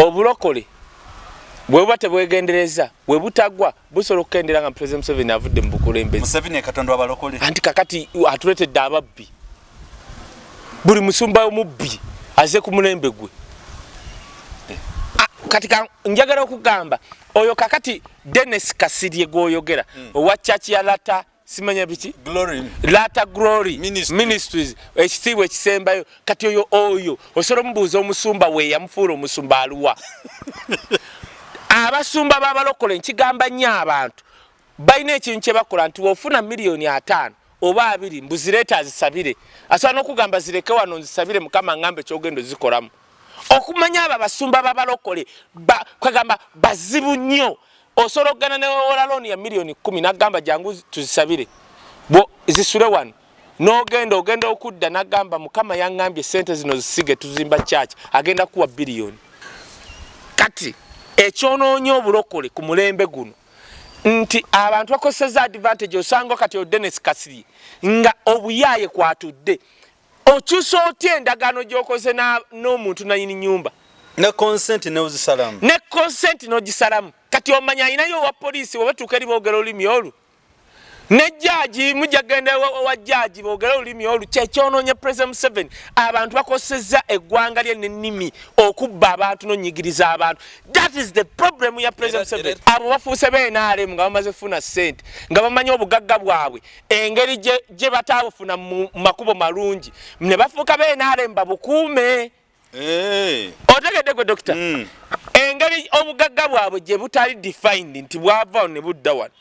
obulokole bwe bwate bwegendereza bwe butagwa busolo kendera nga President Museveni avudde mu bukulembeze. Museveni ekatondo abalokole. Anti kakati atuletedde ababbi. Buli musumba omubbi aze ku mulembe gwe. Katika njagala okugamba oyo kakati Dennis Kasirye goyogera owa church ya Lata simanya biki Lata Glory Ministries ekitiibwa ekisembayo kati oyo osolo mubuuza omusumba we yamufuula omusumba aluwa. Abasumba babalokole nkigamba nnyo abantu balina ekintu kye bakola nti ofuna miliyoni 5 oba 2 mbuzireeta azisabire asobola n'okugamba zireke wano nzisabire mukama ngambe kyogendo zikolamu. Okumanya aba basumba babalokole kwegamba bazibu nnyo osobola okugana ne Olutalo ya miliyoni 10 nagamba jangu tuzisabire bo zisule wano ogenda okudda nagamba mukama yangambye sente zino zisige tuzimba church agenda kuwa biliyoni. Kati ekyonoonyo obulokole ku mulembe guno nti abantu bakoseza advantage osanga kati o Dennis Kasirye nga obuyaye kwatudde okyusa otya endagaano gy'okoze n'omuntu nayini nyumba ne consent n'ogisalamu kati omanya ayinayo owa poliisi webatuuka eri boogera olulimi olu ne jjaaji mujja genda wa jjaaji boogera olulimi olu kyekyonoonye President Museveni abantu bakoseza eggwanga lye n'ennimi okubba abantu n'onyigiriza abantu. That is the problem ya President Museveni. Abo bafuuse b'NRM nga bamaze funa ssente nga bamanyi obugagga bwabwe engeri gye bataabufuna mu makubo malungi ne bafuuka b'NRM babukuume. Otegedde gwe Dokita engeri obugagga bwabwe gye butali defined nti bwava ne budda wano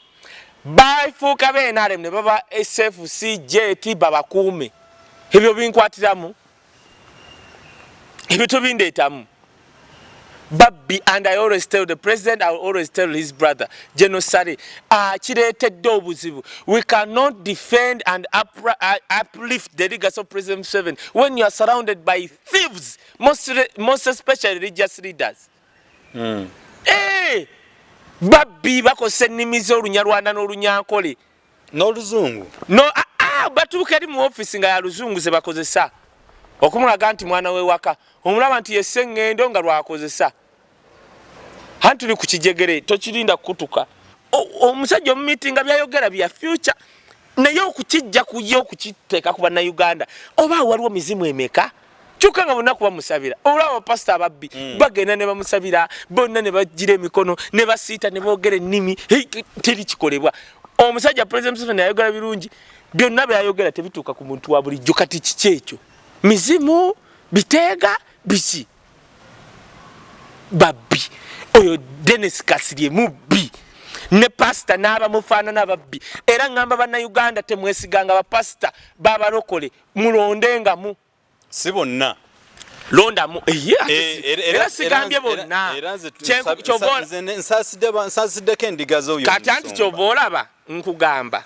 bafuuka b'NRM ne baba SFCJT babakuume. Ebyo binkwatiramu ebyo tubindeetamu babbi. And I always tell the president, I always tell his brother General Sare kireetedde obuzibu. We cannot defend and uplift the legacy of President Museveni when you are surrounded by thieves, most especially religious leaders. Babbi bakoze ennimi z'Olunyarwanda n'Olunyankole n'Oluzungu batuuka eri mu office nga ya Luzungu ze bakozesa okumulaga nti mwana we waka omulaba nti yesse ngendo nga lwakozesa hantu tuli ku kijegere tokirinda kukutuka omusajja mu meeting byayogera bya future naye okukijja kujja okukiteeka ku bannayuganda oba waliwo mizimu emeka kyuka nga bonna kuba musabira olaba pastor babbi bagenda ne bamusabira bonna ne bagira emikono ne basiita ne boogera ennimi teri kikolebwa. Omusajja President Museveni ayogera birungi byonna byayogera tebituuka ku muntu wa bulijjo. Kati kiki ekyo mizimu biteega biki babbi oyo Dennis Kasirye mubbi ne pastor n'abamufaanana babbi era ngamba bannayuganda temwesiganga bapasita babalokole mulondengamu si bonna londamu era sigambye bonna nsaasiddeko endiga z'oyo kati anti ky'oba olaba nkugamba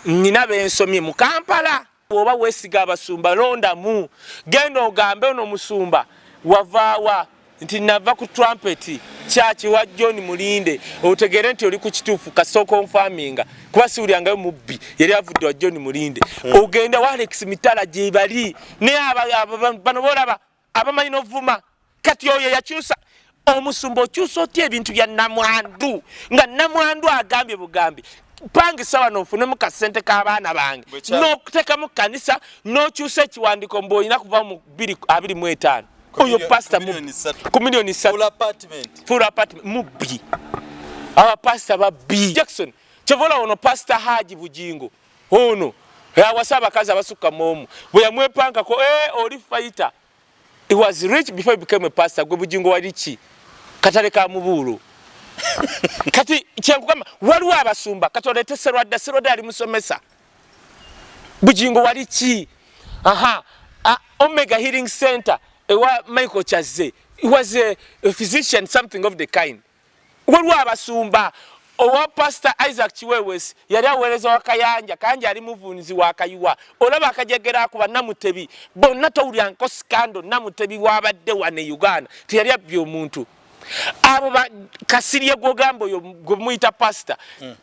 nina bensomye mu Kampala oba weesiga abasumba londamu genda ogambe ono musumba wavaawa nti nava ku trumpet church wa John Mulinde otegere nti oli ku kituufu kasooka onfaminga kuba siwulyangayo mubbi yali avudde wa John Mulinde ogenda wa Alex Mitala gye bali ne bano bolaba abamanyi n'ovuma kati oyo yakyusa omusumba okyusa otya ebintu bya namwandu nga namwandu agambye bugambi pangisa wano ofunemu kasente k'abaana bange n'okuteekamu kanisa n'okyusa ekiwandiiko mbu olina kuva mu 225 oyo pastor ku miliyoni 3 full apartment mubbi aba pastor babbi Jackson kyovola ono pastor Haji Bujingo ono yawasa abakazi abasukka momu bwe yamwepankako oli fighter. He was rich before he became a pastor. Gwe Bujingo wali ki katale ka mubuulo kati kyenkugamba waliwo abasumba kati oleete serwadda ali musomesa Bujingo wali ki Omega Healing Center ewa Michael Chaze. He was a physician, something of the kind. Waliwo abasumba owa pastor Isaac Chiwewes yali aweereza wa Kayanja ali muvuunizi wa Kayiwa olaba akajegera akuba Namutebi bonna towulya nko scandal Namutebi wabadde wane Uganda teyali abbi omuntu abo Kasirye gwogamba oyo gwe muyita pastor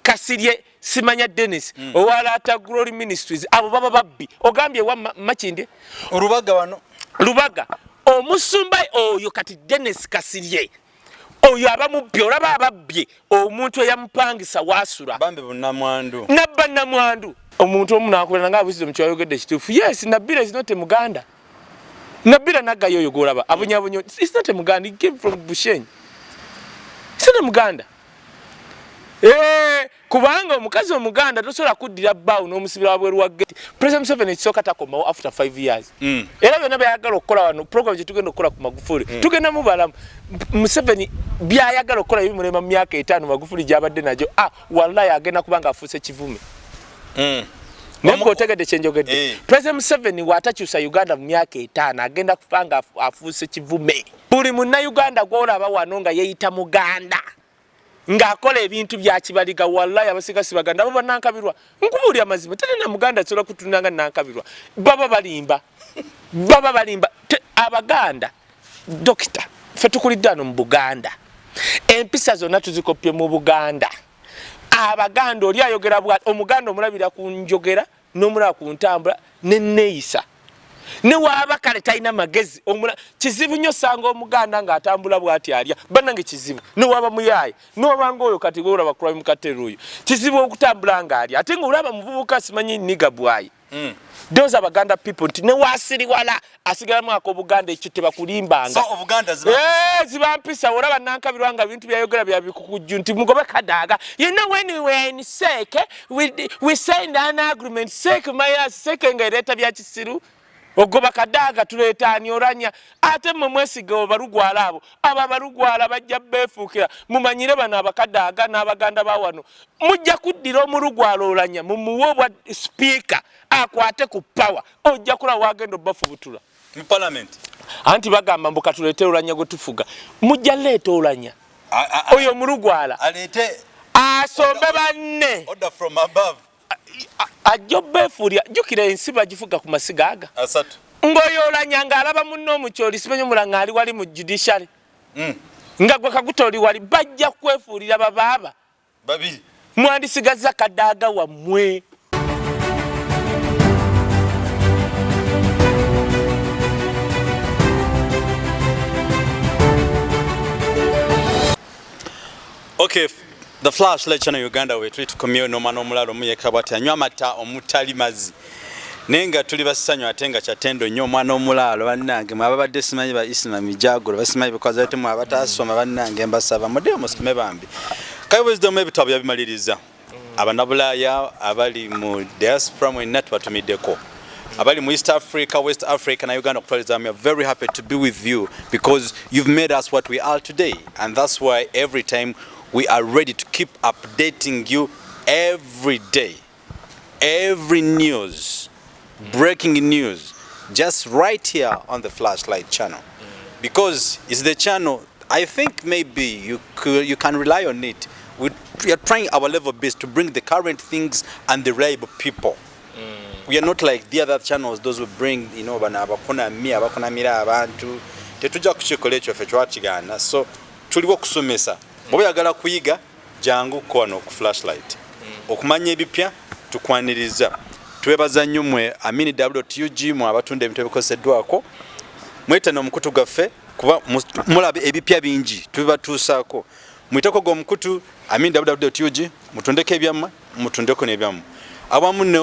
Kasirye simanya Dennis owa Lata Glory Ministries abo baba babbi ogambye wa Makinde Lubaga wano Lubaga omusumba oyo kati Dennis Kasirye oyo abamubbi olaba ababbye omuntu eyamupangisa wasula bambe banamwandu nabba namwandu omuntu omu nakulana nga wisdom kyayogedde kituufu yes Nabila is not a Muganda Nabila naggayo oyo golaba abunyabunyo it's not a Muganda he came from Bushenyi it's not a Muganda kubanga omukazi omuganda tosobola kuddira bbaawo n'omusibira wabweru wa gate President Museveni ekisooka takomawo after 5 years era byonna byayagala okukola wano program gye tugenda okukola ku Magufuli tugenda mubalamu Museveni byayagala okukola ebimulema mu myaka 5 Magufuli gy'abadde najyo wallahi agenda kubanga afuuse kivume Nemko otegedde kyenjogedde President Museveni watakyusa Uganda mu myaka 5 agenda kubanga afuuse kivume buli munnayuganda gw'olaba wano nga yeeyita Muganda ng'akola ebintu bya kibaliga wallahi abasigasi baganda abo banankabirwa nkubulya amazima tene na Muganda asobola kutunanga nankabirwa baba balimba abaganda dokita fe tukulidde ano mu Buganda empisa zonna tuzikopye mu Buganda abaganda oli ayogera bwa omuganda omulabira ku njogera n'omulaba ku ntambula n'enneeyisa ne waba kale talina magezi kizibu nnyo sanga omuganda ng'atambula bw'ati alya bannange kizibu ne waba muyaye n'obanga oyo kati olaba crime katero oyo kizibu okutambula ng'alya ate ng'olaba muvubuka simanyi nniga bwayi those abaganda people nti ne wasiriwala asigalamu ak'obuganda ekyo tebakulimbanga zibampisa olaba nankabirwa nga bintu byayogera byabikukujju nti mugobe kadaaga you know when we were in seke we signed an agreement seke mayas seke ng'ereeta bya kisiru ogoba kadaaga tuleetaani oranya ate mmwe mwesiga obalugwala abo abo abalugwala bajja beefuukira mumanyire bano abakadaaga n'abaganda ba wano mujja kuddira omulugwala oranya mumuwe obwa sipiika akwate ku pawa ojja kula wagenda obbafubutula mu parliament anti bagamba mbu katuleete oranya gwe tufuga mujja leeta oranya oyo omulugwala aleete asombe banne order from above ajobefuria jukira ensiba gifuga ku masiga aga asatu ngoyo olanyanga alaba munno omukyoli simenye mulanga ali wali mu judiciary nga gwe kagutoli wali bajja kwefuulira bababa babiri mwandisigaza kadaaga wammwe okay the flashlight channel Uganda we treat komyo no mano mulalo muyeka bwati anywa mata omutali mazi nenga tuli basanyo atenga chatendo nyo mwana omulalo bannange mwababadde simanyi ba isima mijagulo basimanyi because ate mwabatasoma bannange mbasaba modeo musime bambi Kaye wisdom ebitabo yabimaliriza abanabulaya abali mu diaspora mu network tumideko abali mu East Africa, West Africa na Uganda tourism. We are very happy to be with you because you've made us what we are today, and that's why every time we are ready to keep updating you every day. Every news, breaking news, just right here on the Flashlight channel. Because it's the channel, I think maybe you can rely on it. We are trying our level best to bring the current things and the reliable people. We are not like the other channels, those who bring, you know, abakona mira abantu. Tetuja kuchikola ekyo fe twakigana. So tuliwo kusomesa. Bwe yagala kuyiga jangu kono ku Flashlight. Okumanya ebipya tukwaniriza. Twebaza nnyo mwe amini.ug mu abatunda ebintu ebikoseddwako. Mweta n'omukutu gaffe kuba mulabe ebipya bingi tubibatuusaako. Mwitako go mukutu amini.ug mutundeko ebyamma mutundeko n'ebyamma. Awamu ne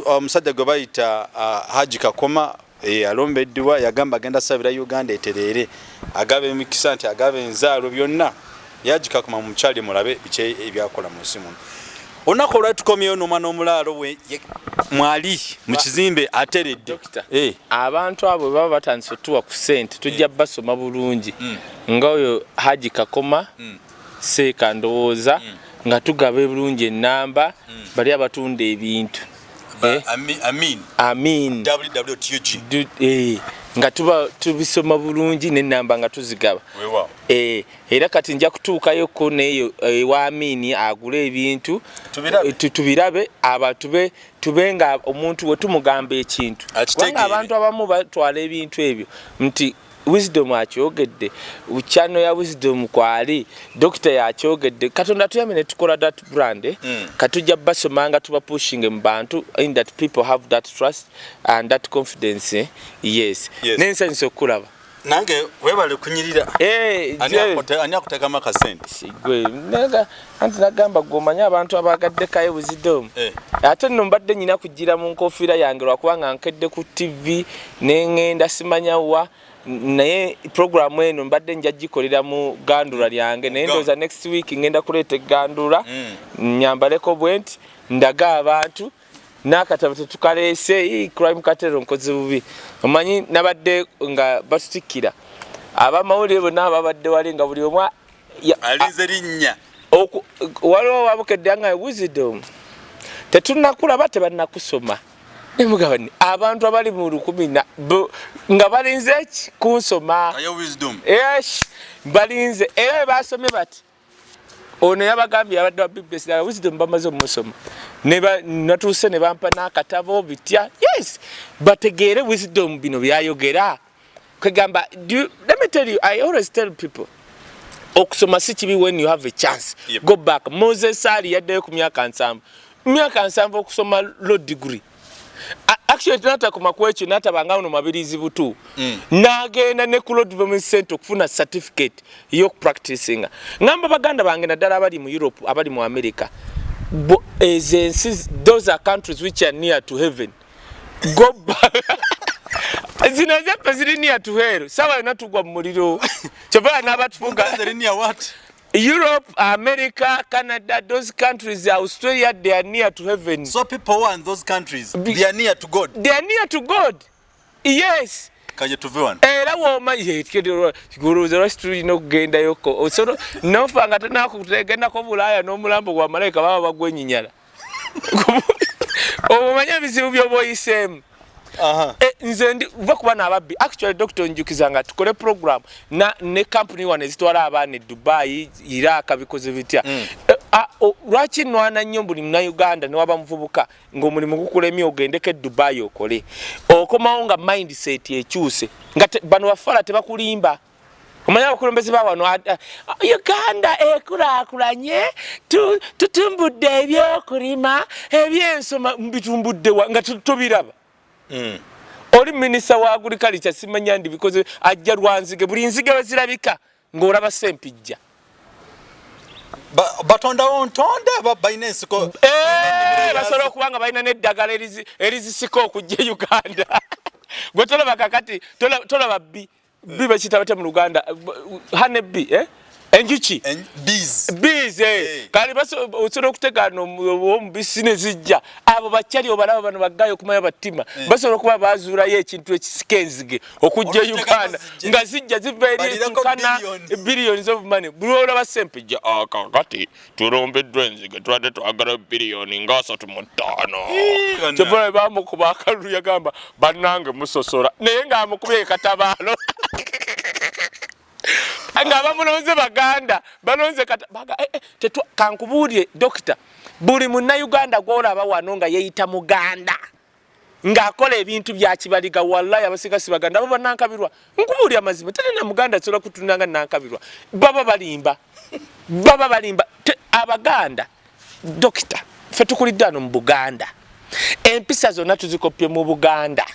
omusajja gwe bayita Haji Kakoma alombeddwa yagamba agenda sabira Uganda eterere agabe emikisa nti agabe enzaalo byonna Haji Kakoma mukyali mulabe biche ebyakola mu simu onako olwatukomyeyo n'omwana omulaalo we mwali mu kizimbe ateredde abantu abo baba batandise tuwa ku sente tujja basoma bulungi nga oyo Haji Kakoma seeka ndowooza nga tugabe bulungi enamba bali abatunda ebintu amin www.ug nga tuba tubisoma bulungi n'enamba nga tuzigaba era kati nja kutuukayo ko neyo ewa amini agula ebintu tubirabe abantu tubenga omuntu we tumugamba ekintu kubanga abantu abamu batwala ebintu ebyo nti wisdom akyogedde uchano ya wisdom kwali doctor yakyogedde katonda tuyamene tukola that brand katujja basomanga tuba pushing mbantu in that people have that trust and that confidence yes nensense okulaba nange webale kunyirira ani akutekama akasente sigwe naga anti nagamba gomanya abantu abagadde Kaye Wisdom ate nno mbadde nyina kugira mu nkofiira yange lwakubanga nkedde ku TV nengenda simanya wa naye programu eno mbadde nja gikolera mu gandula lyange naye ndoza next week ngenda kuleeta gandula nyambaleko bwenti ndaga abantu nakatabo tetukaleese crime katero nkoze bubi omanyi nabadde nga batutikira abamawulire bonna ababadde wali nga buli omwa alize linnya waliwo wabukedde nga Wisdom tetunakulaba tebannakusoma nemugabani abantu abali mu 10 nga balinze ki kunsoma Kaye Wisdom balinze era basomye bati ono yabagambye abadde wa business na Wisdom bamaze omusoma natuuse ne bampa n'akatabo bitya yes bategeere Wisdom bino byayogera kwegamba let me tell you I always tell people okusoma si kibi when you have a chance go back Moses ali yaddeyo ku myaka 7 okusoma law degree actually tunata kumakwekyo natabanga uno mabirizi butu nagenda ne ku law development center okufuna certificate yo practicing ngamba baganda bange naddala abali mu Europe abali mu America those are countries which are near to heaven go back zinazepa ziri near to hell sawa inatugwa mu muliro kyobala n'abatufuga near what Europe, America, Canada, those countries, Australia, they are near to heaven. So people who are in those countries, they are near to God. They are near to God. Yes. Kaye tuvewan. Era woma yekero guru the rest you know genda yoko. So no fanga tana kugenda ko bulaya no mulambo gwa malaika baba bagwenyinyala. Omanya bizibu byo boyisem. Nze uva kuba n'ababbi actually Dr. Njukizanga tukole program ne company wane zitwala abane Dubai Iraq bikoze bitya lwaki nwana nnyo buli muna Uganda ne waba muvubuka ng'omulimu gukulemye ogendeke Dubai okole okomawo nga mindset ekyuse nga bano bafala tebakulimba omanya abakulembeze ba wano Uganda ekulakulanye tutumbudde ebyokulima ebyensoma mbitumbudde nga tubiraba Oli minister wa agriculture simanya ndi because ajja rwanzige buli nzige bazirabika ng'olaba sempijja batonda ontonda bainensi ko basobola okubanga balina n'eddagala erizisika okujja Uganda gwe tolaba kakati tolaba bi bakiyita bate mu Luganda hane bi enjuki bees kali osobola okutegana omubisi ne zijja abo bakyali obalaba bano baggayo okumanya battima basobola okuba bazuulayo ekintu ekisika enzige okujja Uganda nga zijja ziva eri enkana billions of money buli olaba sempejja kakati tulombeddwa enzige twadde twagala biliyoni nga 35 kyebula bamukuba akalulu yagamba bannange musosola naye ng'amukubye ekatabaalo nga bamulonze baganda balonze kankubuulye dokita buli munna Uganda gwolaba wano nga yeyita muganda ng'akola ebintu bya kibaliga wallahi abasigasi baganda abo bannankabirwa nkubuulya amazima tene na muganda asobola kutunanga nankabirwa baba balimba abaganda dokita ffe tukulidde wano mu Buganda empisa zonna tuzikopye mu Buganda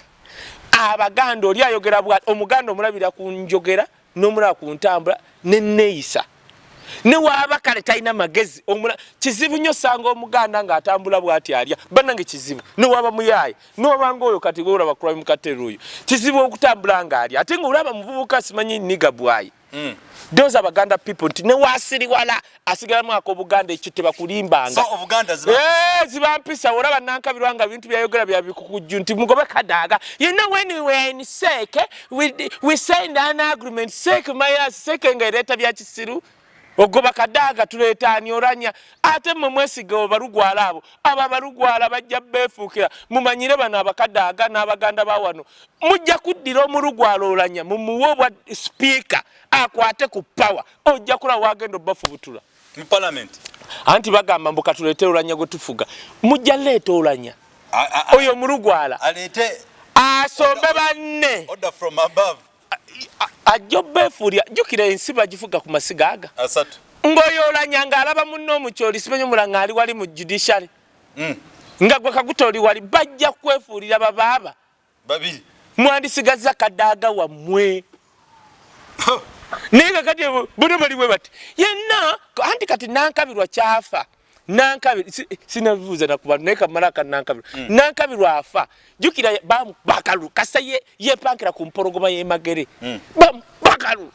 abaganda oli ayogera omuganda omulabira ku njogera n'omulaba ku ntambula n'enneeyisa ne waaba kale talina magezi kizibu nnyo sanga omuganda ng'atambula bw'ati alya bannange kizibu ne waaba muyaaye n'obanga oyo kati olaba crime katero oyo kizibu okutambula ng'alya ate ng'olaba muvubuka simanyi nniga bwayi those abaganda people nti ne waasiriwala asigalamu ak'obuganda ekyo tebakulimbanga zibampisa olaba nankabirwa nga bintu byayogera byabikukujju nti mugobe kadaaga you know when we were in seke we signed an agreement seke mayas seke ngaereeta bya kisiru ogoba kadaaga tuleetaani oranya ate mmwe mwesiga obalugwala abo abo abalugwala bajja beefuukira mumanyire bano abakadaaga n'abaganda ba wano mujja kuddira omulugwala olanya mumuwe obwa speaker akwate ku power ojja kula wagenda obafubutula mu parliament anti bagamba mbu katuleete olanya gwe tufuga mujja leeta olanya oyo omulugwala alete asombe banne order from above ajjo beefuulya jjukira ensi bagifuga ku masiga aga asatu ng'oyo olanya ng'alaba munno omukyoli simanyi omulanga ali wali mu judiciary nga gwe kaguta oli wali bajja kwefuulira babaaba babiri mwandisigazza kadaaga wammwe Nega kati buno bali we bati yenna anti kati nankabirwa kyafa nankabiri sinavuza nakuba neka malaka nankabirwa nankabirwa afa jukira bam bakalu kasaye yepankira ku mporogoma yemagere bam bakalu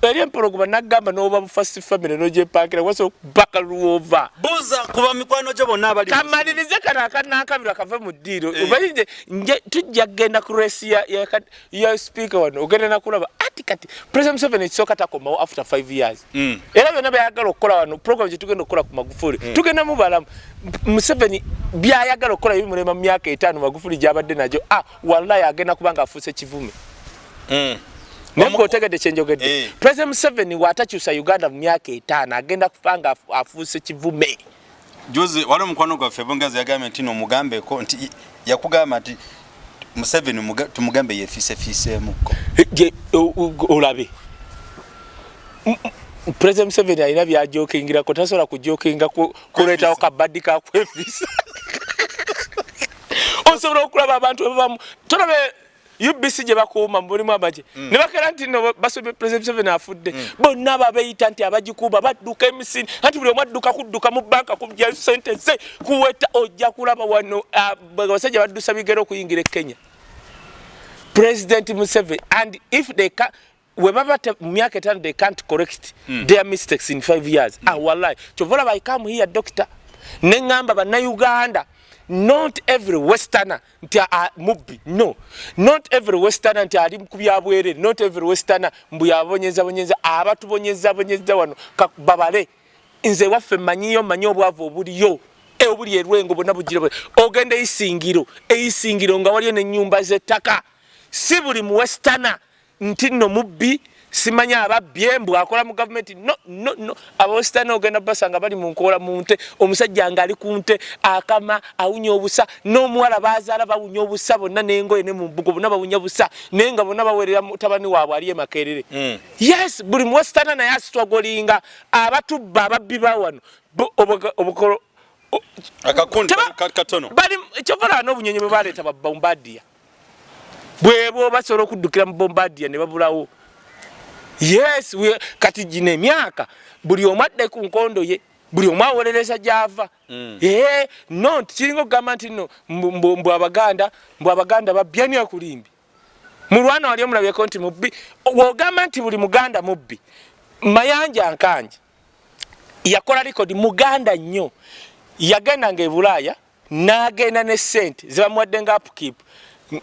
eri mporogoma nagamba noba mu first family noje pankira waso bakalu over buza kuba mikwano gyo bonna abali kamalirize kana nankabirwa kava mu diro ubayinje nje tujja genda ku race ya speaker wano ogenda nakulaba kati President Museveni ekisoka takomawo after 5 years era byonna byayagala okukola wano program gyetugenda okukola ku Magufuli tugenda mubalamu Museveni byayagala okukola bimulema mu myaka 5 Magufuli gyabadde najyo wallahi agenda kubanga afuuse kivume Nembo otegedde kyenjogedde President Museveni watakyusa Uganda mu myaka 5 agenda kubanga afuuse kivume juzi wali omukwano gwaffe bongazi yagambye nti nomugambeko nti yakugamba nti Museveni tumugambe yefisemuko olabe President Museveni alina byajokingira ko tasobola kujokinga kuleetawo kabaddi ka kwefisa osobola okulaba abantu abamu tolabe UBC gye bakuuma mulimu abaje ne bakera nti no basomye President Museveni afudde bonna babeyita nti abagikuba badduka emisini anti buli omwadduka kudduka mu banka kubya sentence kuweta ojja kulaba wano abasajja baddusa bigero okuyingira Kenya President Museveni and if they can webaba myaka 5 they can't correct their mistakes in 5 years wallahi chovola by come here doctor nengamba bana Uganda not every westerner nti mubbi no not every westerner nti ali kubyabwere not every westerner mbu yabonyeza abatubonyeza wano babale nze waffe manyiyo obwavu obuliyo obuli erwengo bonna bugire ogenda eyisingiro nga waliyo n'ennyumba z'ettaka si buli mu westerner nti no mubbi simanya ababye mbu akola mu government no aba westerner ogenda basanga bali mu nkola mu nte omusajja nga ali ku nte akama awunya obusa n'omuwala bazaala bawunya obusa bonna n'engoye ne mu mbugo bonna bawunya busa nenga bonna bawerera mutabani waabwe ali emakerere yes buli mu westerner naye asitwagolinga abatubba ababbi bawano obukolo akakundi katono bali ekyovola n'obunyonyi bwe baleeta babombardia bwebo basobola okuddukira mu bombardia ne babulawo yes kati gino emyaka buli omwadde ku nkondo ye buli omwawolereza gyava no kiringa okugamba nti no mbu abaganda babyani akulimbi mulwana wali omulabyeko nti mubbi wogamba nti buli muganda mubbi Mayanja Nkanje yakola likodi muganda nnyo yagendanga e Bulaaya n'agenda ne sente zebamuwadde nga upkeep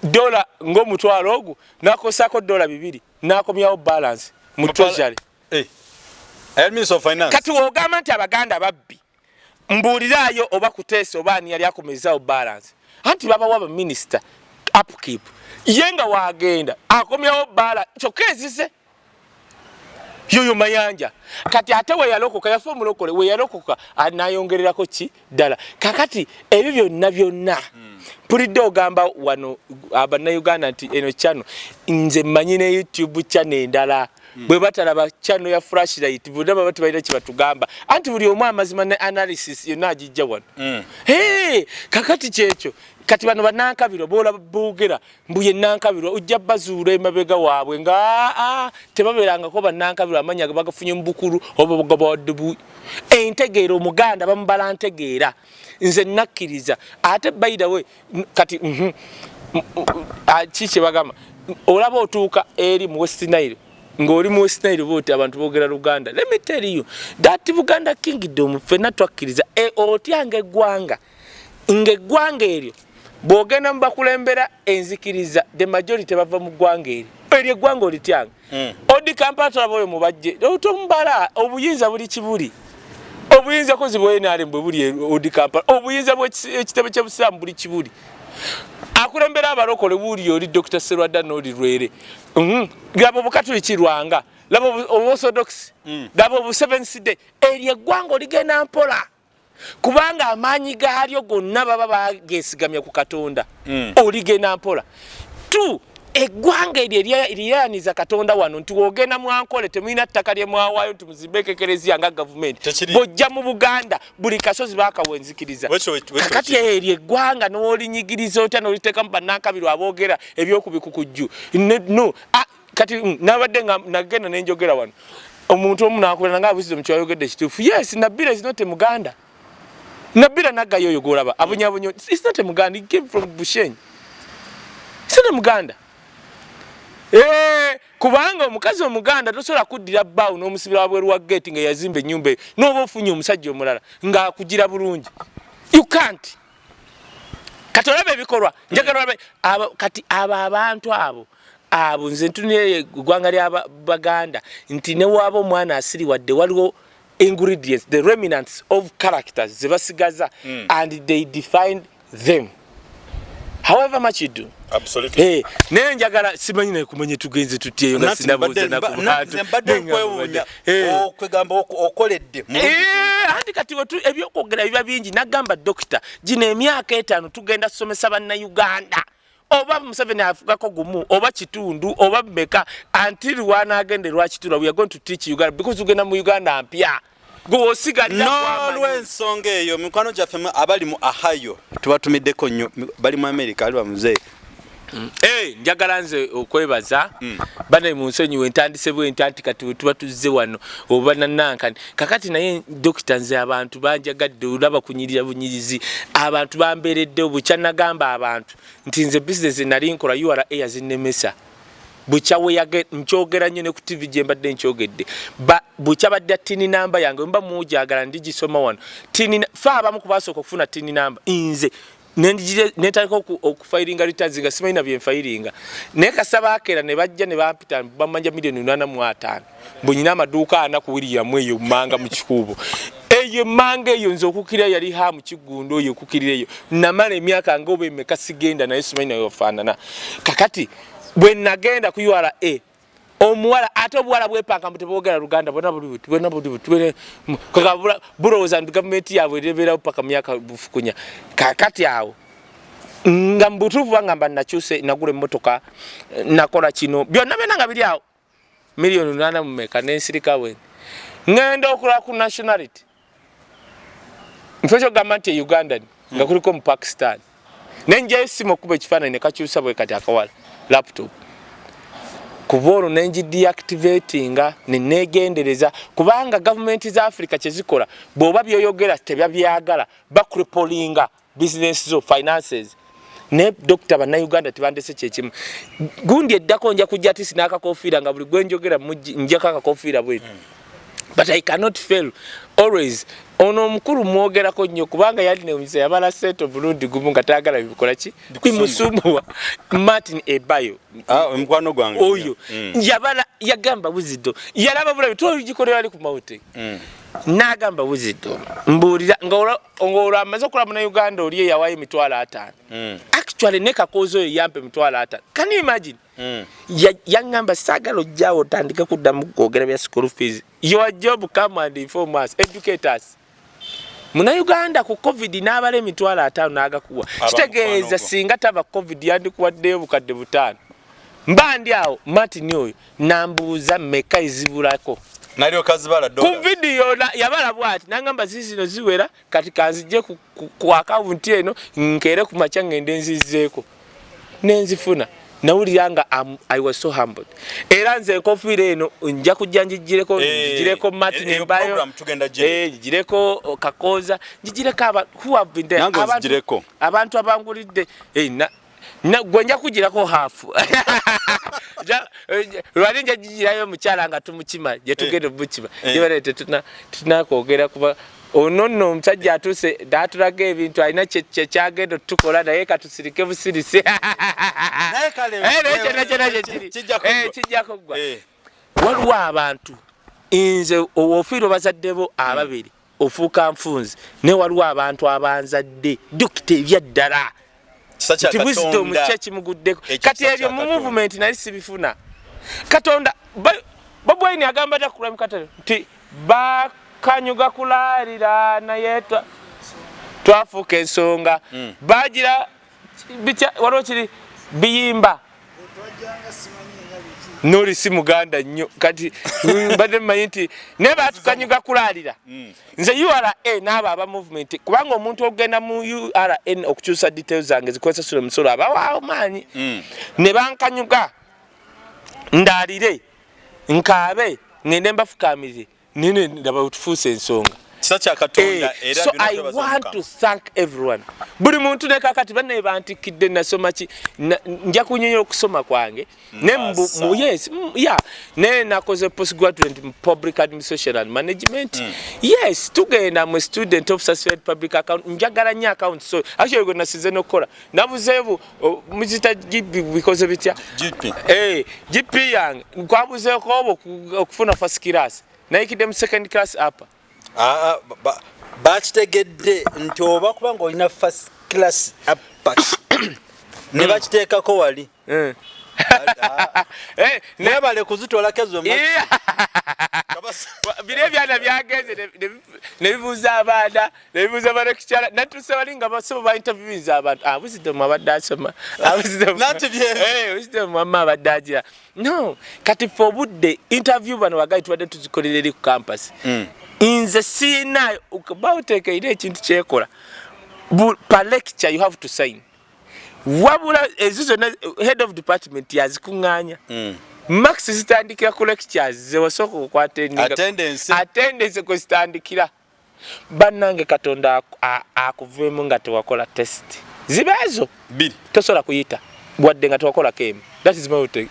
dola ng'omutwalo ogwo n'akosaako dola 2 n'akomyawo balance mu treasury Minister of Finance kati wogamba nti abaganda babbi mbuuliraayo oba kuteesa oba ani yali akomezaawo balance anti babawa ba minister upkeep ye nga waagenda akomyawo balance kyokka ezize yoyo Mayanja kati ate we yalokoka yafa omulokole we yalokoka anayongererako ki ddala kakati ebyo byonna pulidde ogamba wano abannayuganda nti eno channel nze mmanyi ne YouTube channel endala bwe batalaba channel ya flashlight bonna baba tebalina kye batugamba anti buli omu amazima ne analysis yonna agijja wano kakati kyekyo kati bano banankabirwa boolaba boogera mbu ye nankabirwa ojja bazuula emabega waabwe nga tebabeerangako banankabirwa amanya bagafunye mu bukulu oba bagabawadde entegeera omuganda bamubala ntegeera nze nakkiriza ate by the way kati kiki bagamba olaba otuuka eri mu West Nile ng'oli mu West Nile booti abantu boogera Luganda let me tell you that Buganda kingdom ffenna twakkiriza otyanga eggwanga ng'eggwanga eryo bwogenda mu bakulembera enzikiriza the majority bava mu ggwanga eryo eggwanga olityanga odi Kampala tolaba oyo mubajje otombala obuyinza buli kibuli obuyinza kozi bwenale mbwe buli odi Kampala obuyinza bw'ekitebe ky'ebusiraamu buli kibuli akulembera abalokole buli oli Dr. Serwadda n'oli Lwere gabo bukatuliki Lwanga labo Orthodox gabo bu Seventh Day eryo eggwanga oligenda mpola kubanga amaanyi gaalyo gonna baba bagesigamya ku Katonda oligenda mpola tu eggwanga eryeyaniza Katonda wano nti wogenda mwankole temulina ttaka lye mwawaayo nti muzimbe ekereziya nga gavumenti bojja mu Buganda buli kasozi baakawenzikiriza kakati eryo eggwanga n'olinyigiriza otya n'oliteekamu bannankabirwa aboogera ebyokubikukujju no kati nabadde nagenda nenjogera wano omuntu omu nakulana nga abuzizo mkyayogedde kituufu yes Nabila is not a Muganda Nabila nagayo oyo golaba abunyabunyo it's not a Muganda he came from Bushenyi it's not a Muganda kubanga omukazi omuganda tosobola kuddira bbaawo n'omusibira wabweru wa gate nga yazimba ennyumba n'oba ofunye omusajja omulala ng'akugira bulungi you can't kati olaba ebikolwa njagala kati abantu abo nze ntunire eggwanga ly'Abaganda nti ne waaba omwana asiriwadde waliwo ingredients the remnants of characters ze basigaza and they defined them however much you do absolutely naye njagala simanyi naye kumanye tugenze tutyeyo nga sinabuuza mbadde nkwewuunya okwegamba okoledde andi kati ebyokwogera biba bingi nagamba dokita gino emyaka 5 tugenda tusomesa bannayuganda oba Museveni afugako gumu oba kitundu oba mmeka until wanaagende lwakitula we are going to teach Uganda because tugenda mu Uganda mpya n'olw'ensonga eyo mikwano gyaffe abali mu Ohio tubatumiddeko nnyo bali mu America ali bamuzeeyi njagala nze okwebaza bane mu nsonyi wentandise bwentanti kati tuba tuzze wano oba nannankani kakati naye dokita nze abantu banjagadde olaba kunyirira bunyirizi abantu bambeeredde obukya nagamba abantu nti nze business nali nkola URA yazinnemesa bucha we yage nchogera nnyo ne ku TV gye mbadde nchogedde bucha badde tini namba yange mba mujagala ndigisoma wano tini fa abamu kubasooka okufuna tini namba nze netandika okufiringa returns nga simanyi na byenfiringa naye kasaba akera ne bajja ne bampita bamanja milioni 85 mbunyina amaduuka ana ku William eyo manga mu kikubo eyo manga eyo nze okukirira yali ha mu kigundo eyo okukirira eyo namala emyaka ngobe meka sigenda naye simanyi nayo faanana kakati bwe nagenda ku URA omuwala ate obuwala bwepanga mutebogera Luganda bona buli tubene kakabula buroza ndi government yabwe lebera paka myaka bufukunya kakati awo nga mbutuvu ngamba nakyuse nagule motoka nakola kino byonna benanga bili awo milioni 8 mmeka n'ensirika we ngenda okula ku nationality mfecho government ya Uganda nga kuliko mu Pakistan nenje simo kuba ekifaananyi ne kakyusa bwe kati akawala laptop kuboro nenji deactivatinga nenegendereza kubanga government za Africa chezikola boba byoyogera tebya byagala bakripolinga business zo finances ne Dr. bana Uganda tibandese chechimu gundi eddako nja kujja tisi naka kofira nga buli gwenjogera nja kaka kofira bwetu but I cannot fail always ono mukuru mwogera ko nnyo kubanga yali ne umisa yabala seto Burundi gumu ngatagala bikola ki kwimusumuwa Martin Ebayo mkwano gwange oyo yabala yagamba buzido yalaba bulabi to gikolera ali ku maute nagamba buzido mbulira ngora amaze kula mu Uganda oliye yawaye mitwala 5 actually neka kozo yampe mitwala 5 can you imagine yangamba sagalo jawo tandika kudamu kogera bya school fees your job come and inform us educate us muna Uganda ku covid n'abale mitwala 5 nagakuwa kitegeeza singa taba covid yandi kuwadde bukadde butano mbandi awo Martin oyo nambuuza meka izibulako nalyo kazibala dola ku video yabala bwati nangamba zizino ziwera kati kanzije ku account eno nkere ku macha ngende nzizeeko nenzifuna nawuliranga I was so humbled era nze kofire eno nja kujja njigireko njigireko Martin Ebayo njigireko Kakoza njigireko who have been there abantu abangulidde na gwenja kujirako hafu lwali nja jigirayo mukyala nga tumukima je tugende bukima yebalete tunakwogera kuba onono omusajja atuse datulaga ebintu alina kyagenda tukola naye katusirike busirise naye kale kijjako gwa waliwo abantu nze owofiiro bazaddebo ababiri ofuuka nfunzi ne waliwo abantu abanzadde dokita ebyaddala wisdom church muguddeko kati ebyo mu movement nali sibifuna katonda babwaini agamba ta kula mkatale nti bakanyuga kulalira naye twafuuka ensonga bagira bicha waliwo kiri biyimba noli si muganda nnyo kati mbadde mmanyi nti naye batukanyuga kulalira nze URA n'abo aba movement kubanga omuntu ogenda mu URA okukyusa details zange zikozesa sula musolo abawaawo maanyi ne bankanyuga ndalire nkaabe ngende mbafukamirire nene ndaba utufuuse ensonga. So I want to thank everyone. Buli muntu ne kakati banne bantikidde nasoma ki nja kunyonyola okusoma kwange yes yeah ne nakoze postgraduate in public administration and management. Yes tugenda mu student of certified public account njagala nya account so actually gonna size nokola nabuzeebu muzita GP because of it GP yang kwabuze ko okufuna first class naikide mu second class apa bakitegedde nti oba kubanga olina first class upper ne bakiteekako wali nebale kuzitwalako ezo bire byana byagenze ne bibuuza abaana ne bibuuza abalekitala natuse bali nga basoma ba interviews abantu wisdom abadde asoma wisdom mama abadde agira no kati for budde interview bano bagayi tubadde tuzikolera eri ku campus inze siina bawuteekeire ekintu kyekola per lecture you have to sign wabula ezizo head of department yazikuŋŋaanya max zitandikira ku lectures zewasooka okukwata attendance kwe zitandikira bannange katonda akuveemu nga tewakola test zibeezo tosobola kuyita wadde nga tewakola kemu that is my take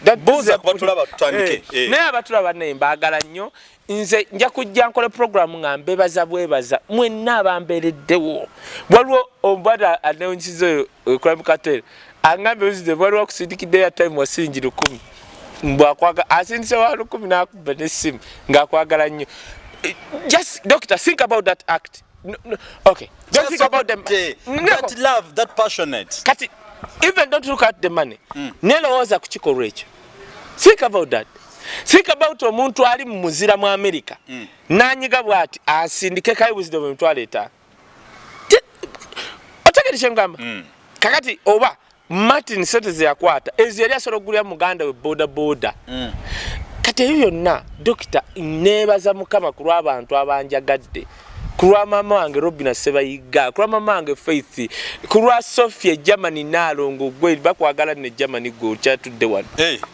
naye abatulaba naye mbaagala nnyo nze nja kujja nkole program nga mbebaza bwebaza mwenna abambeereddewo waliwo ombada anewunkizo crime cartel angambe uzide waliwo okusindikidde ya time wasingi 10 mbwakwaga asindise wa 10 n'akuba n'essimu ng'akwagala nnyo just doctor think about that act no, okay don't think about them that love that passionate kati even don't look at the money nelowooza ku kikolwa ekyo think about that. Think about omuntu ali mu muzira mu America. Nanyiga bwati asindike Kaye wisdom mtwaleta. Otegerishe ngamba. Kakati oba Martin Soteze yakwata ezeri asorogulya muganda we boda. Kati ebyo na doctor nebaza mukama kulwa abantu abanjagadde. Kulwa mama wange Robina Sebayiga, kulwa mama wange Faith, kulwa Sophia Germany nalongo gwe bakwagala ne Germany go chatudde wano.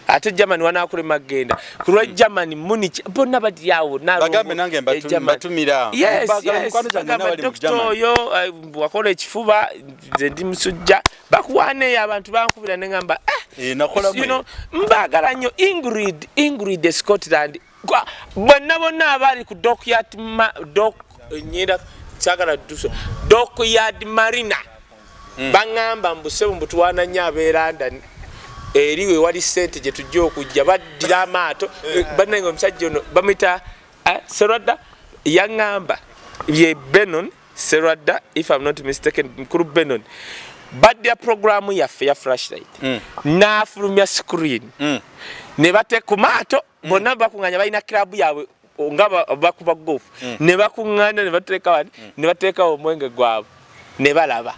Ate Germany wanakule magenda. Kulwa Germany Munich bonna bati yawo nalongo. Bagambe nange batumira. Yes. Doctor yo wakola ekifuba nze ndi musujja. Bakuwane abantu bankubira ne ngamba nakola mwe. Mbagala nnyo Ingrid Scotland. Bonna abali ku dock nyira sagala duso dockyard marina bangamba mbusebo mbutwana nyaberanda eriwe wali sente je tujjo okujja baddira amaato banange omusajja ono bamita Serada yangamba ye Benon Serada if I'm not mistaken mkuru Benon badya programu ya flashlight na fulumya screen ne bate ku maato bonna bakunganya balina club yawe ngaba bakuba golf ne bakungana ne bateka wadi ne bateka omwenge gwabo ne balaba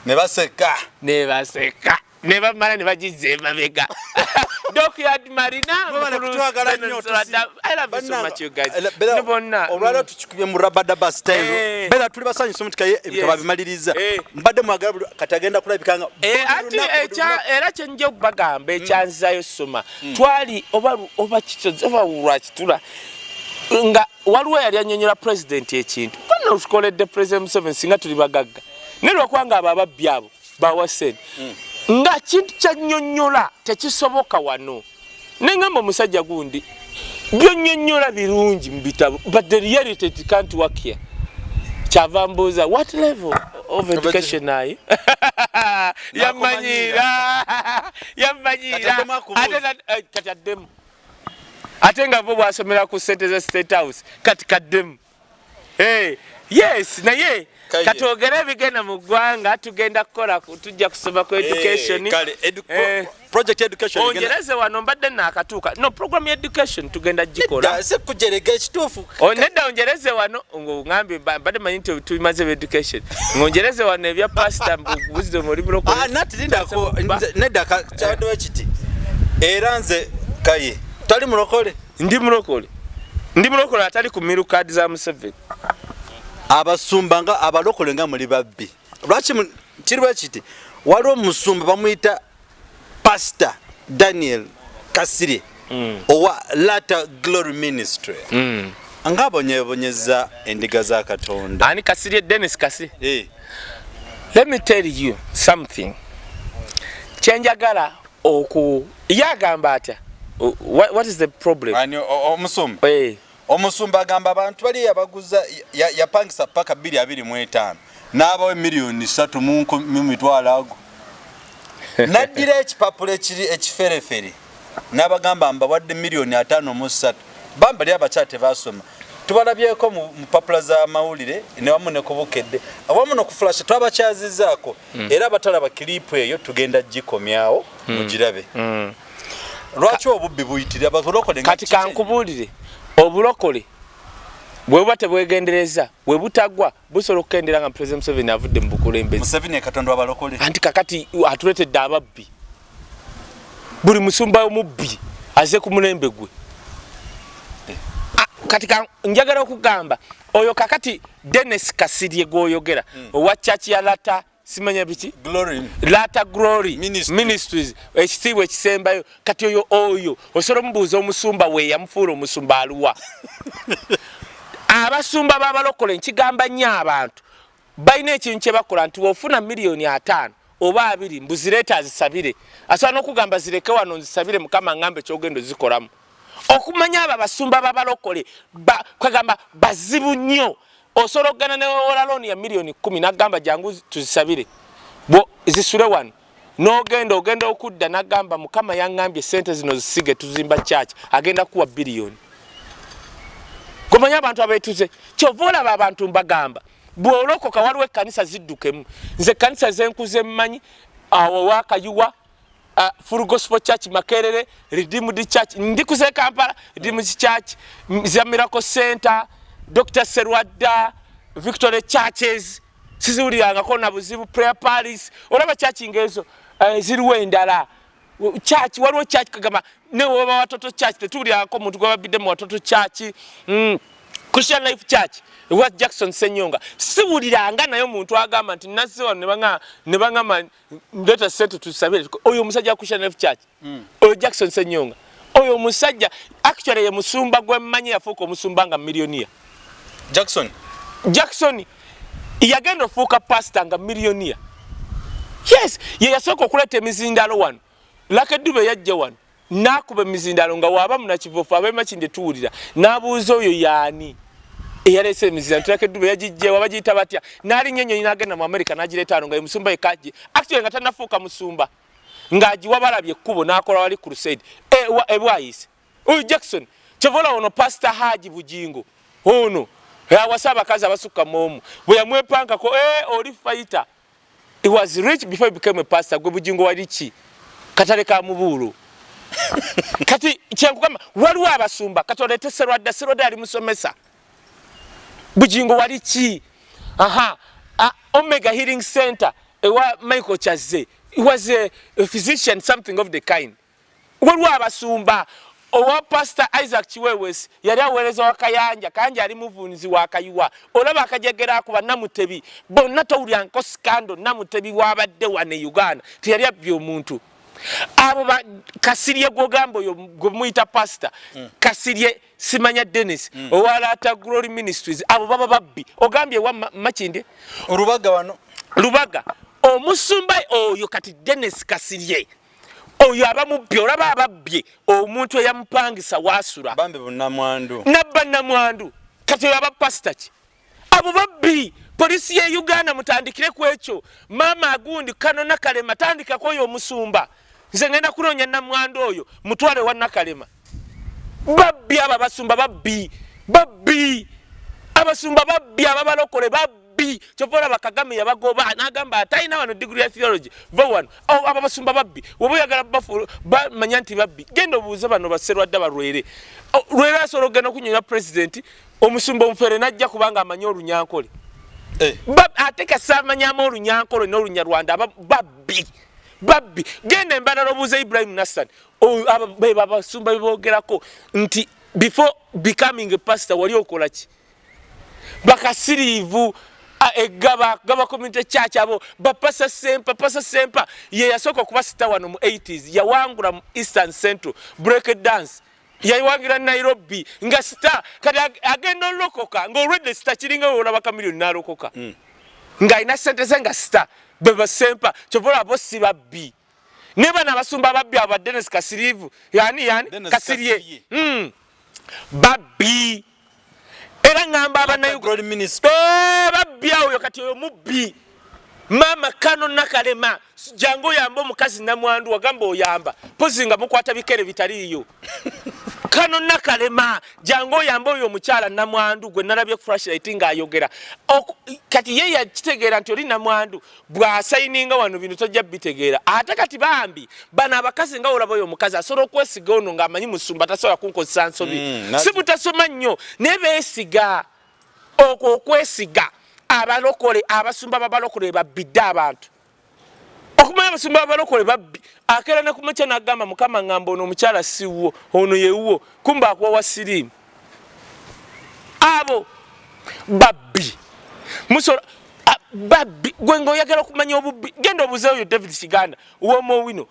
ne baseka ne bamala ne bagize mabega dockyard marina bana kutwagala nnyo I love you so much you guys nibonna olwalo tukikubye mu rabada bus style bela tuli basanyusa Kaye ebitaba bimaliriza mbadde mwagala katagenda kulabikanga ati era kyenje bagamba ekyanzayo soma twali oba kitoze oba urachitula nga waliwo yali anyonyola president ekintu konna ukoledde president Museveni singa tuli bagagga nelwa kwanga ababbi abo bawaseni nga kintu kyanyonyola tekisoboka wano nengamba omusajja gundi byonyonyola birungi mu bitabo but the reality it can't work here kyava mbuuza what level of education ayi yamanyira kati addemu ate nga bo bwasomera ku sente za State House kati kaddemu yes naye katwogera ebigenda mu ggwanga tugenda kukola tujja kusoma ku education project education ongereze wano mbadde nakatuuka no program education tugenda gikola kujerega ekituufu nedda ongereze wano ngambe mbadde manyi nti tubimaze education ngongereze wano ebya pastor wisdom oli buloko nedda kyaddewo kiti era nze Kaye tali mulokole ndi mulokole atali ku miru card za Museveni abasumba nga abalokole nga muli babbi lwaki kirwa kiti waliwo musumba bamuyita Pastor Daniel Kasirye owa Latter Glory Ministry ngabonyebonyeza endiga za Katonda ani Kasirye Dennis Kasi let me tell you something chenjagala oku yagamba atya what is the problem ani omusumba omusumba agamba abantu bali yabaguza yapangisa paka 225 n'abawe milioni 3 mu mitwalo ago nadira ekipapula ekiferefere n'abagamba mbawadde milioni 5.3 bamba lya bachate basoma tubalabyeko mu papula za mawulire ne wamune kubukedde awamu no kuflash twabakyazizaako era batalaba clip eyo tugenda gikomyawo mugirabe lwaki obubbi buyitira abalokole kati kankubulire obulokole bwe tebwegendereza bwe butagwa busobola okukendera nga President Museveni avudde mu bukulembeze Museveni Katonda abalokole anti kakati atuletedde ababbi buli musumba omubbi aze ku mulembe gwe katika njagala okugamba oyo kakati Dennis Kasirye gwoyogera owa church ya Latter simanya biki Latter Glory Ministries ekitiibwa ekisembayo kati oyo osobola mubuuza omusumba we yamufuula omusumba aluwa abasumba babalokole nkigamba nnyo abantu balina ekintu kye bakola nti ofuna milioni 5 oba 2 mbuzireeta azisabire asobola n'okugamba zireke wano nzisabire mukama ngambe kyogendo zikolamu okumanya aba basumba babalokole kwagamba bazibu nnyo osobola okugana ne wola loan ya milioni 10 n'agamba jangu tuzisabire bo zisule wano n'ogenda okudda n'agamba mukama yangambye sente zino zisige tuzimba church agenda kuwa biliyoni kumanya abantu abetuze kyova olaba abantu mbagamba bw'olokoka waliwo ekkanisa ziddukemu nze kanisa zenkuze mmanyi awo wakayuwa Full Gospel Church Makerere Redeemed Church ndikuze Kampala Redeemed Church za Miracle Center Dr. Serwadda Victory Churches sizuliranga kona buzibu prayer parties olaba church ngezo ziriwe endala church waliwo church kagama ne woba watoto church tetulirako muntu gwababidde mu watoto church Christian Life Church wa Jackson Senyonga siwuliranga nayo muntu agamba nti nasiwa ne bangama ndeta sente tusabire oyo musajja Christian Life Church oyo Jackson Senyonga oyo musajja actually ye musumba gwe mmanyi yafuuka omusumba nga millionaire Jackson yagenda ofuuka pastor nga millionaire yes ye yasooka okuleta emizindalo wano Lakedube yajja wano nakuba emizindalo nga waba munakivofu abemakinde tuwulira n'abuuza oyo yaani eyalese emizindalo Lakedube yagijje wabagiyita batya n'ali nyenyo n'agenda mu America n'agireeta nga musumba yekajje actually nga tannafuuka musumba ng'agiwa balabye ekkubo n'akola wali crusade ebwayise oyo Jackson kyevola ono pastor Haji Bujingo ono yawasa abakazi abasukka momu bwe yamwepankako oli fighter. He was rich before he became a pastor. Gwe Bujingo wali ki katale ka mubuulo kati kyenkugamba waliwo abasumba kati olete Serwadda ali musomesa Bujingo wali ki Omega Healing Center ewa Michael Chaze he was a physician something of the kind waliwo abasumba owa pastor Isaac Chiwewes yali aweereza wakayanja kanja ali muvunizi wakayuwa olaba akajegera akuba namutebi bonna tawulya nko scandal namutebi wabadde wane Uganda tiyali abyo omuntu abo Kasirye gogambo yo gomuyita pastor Kasirye simanya Dennis owa Latter Glory Ministries abo baba babbi ogambye wa makinde Rubaga wano Lubaga omusumba oyo kati Dennis Kasirye oyo abamubbi olaba ababbye omuntu eyamupangisa wasula bambe banamwandu banamwandu kati oyo abapasita ki abo babbi polisi ye Uganda mutandikire ku ekyo mama agundi kano nakalema tandika ko oyo omusumba nze ngenda kunonya namwandu oyo mutwale wa nakalema babbi aba basumba babbi abasumba babbi ababalokole babbi chopola bakagame yabagoba nagamba atayina wano degree ya theology vowano aba basumba babbi wobuyagala bafu manyanti babbi gendo buuze bano baserwadda barwere rwera asoro geno kunyonya president omusumba omufere najja kubanga amanyo olunyankole ateka samanya olunyankole n'olunyarwanda babbi genda embala lobuuze Ibrahim Nassan aba basumba bogerako nti before becoming a pastor wali okola ki bakasirivu gaba community church abo bapasa sempa ye yasoko kuba sita wano mu 80s yawangula mu Eastern Central break dance yayiwangira Nairobi nga sita kati agenda lokoka ngo already sita kiringa olaba kamiliyoni nalokoka nga ina sente zenga sita beba sempa chobola abo si babbi neba na basumba babbi aba Dennis Kasirye yani Kasirye babbi era ngamba abana God minister babbi awo kati oyo mubbi mama kano nakalema jango yambo mukazi namwandu wagamba oyamba pozinga mukwata bikere bitaliyo kano nakalema jango yambo oyo mukyala namwandu gwe nalabye ku flashlight nga ayogera kati ye yakitegeera nti oli namwandu bwa signinga wano bino tojja bitegeera ate kati bambi bana abakazi nga olaba oyo mukazi asobola okwesiga ono ng'amanyi musumba tasobola kunkozesa nsobi si butasoma nnyo ne beesiga okwesiga abalokole abasumba babalokole babbidde abantu okumanya abasumba babalokole babbi akera ne kumacha nagamba mukama ngamba ono omukyala siwo ono yewuwo kumba akwa wasirimu abo babbi musoro babbi gwengo oyagala okumanya obubbi genda obuze oyo David Kiganda uwomo wino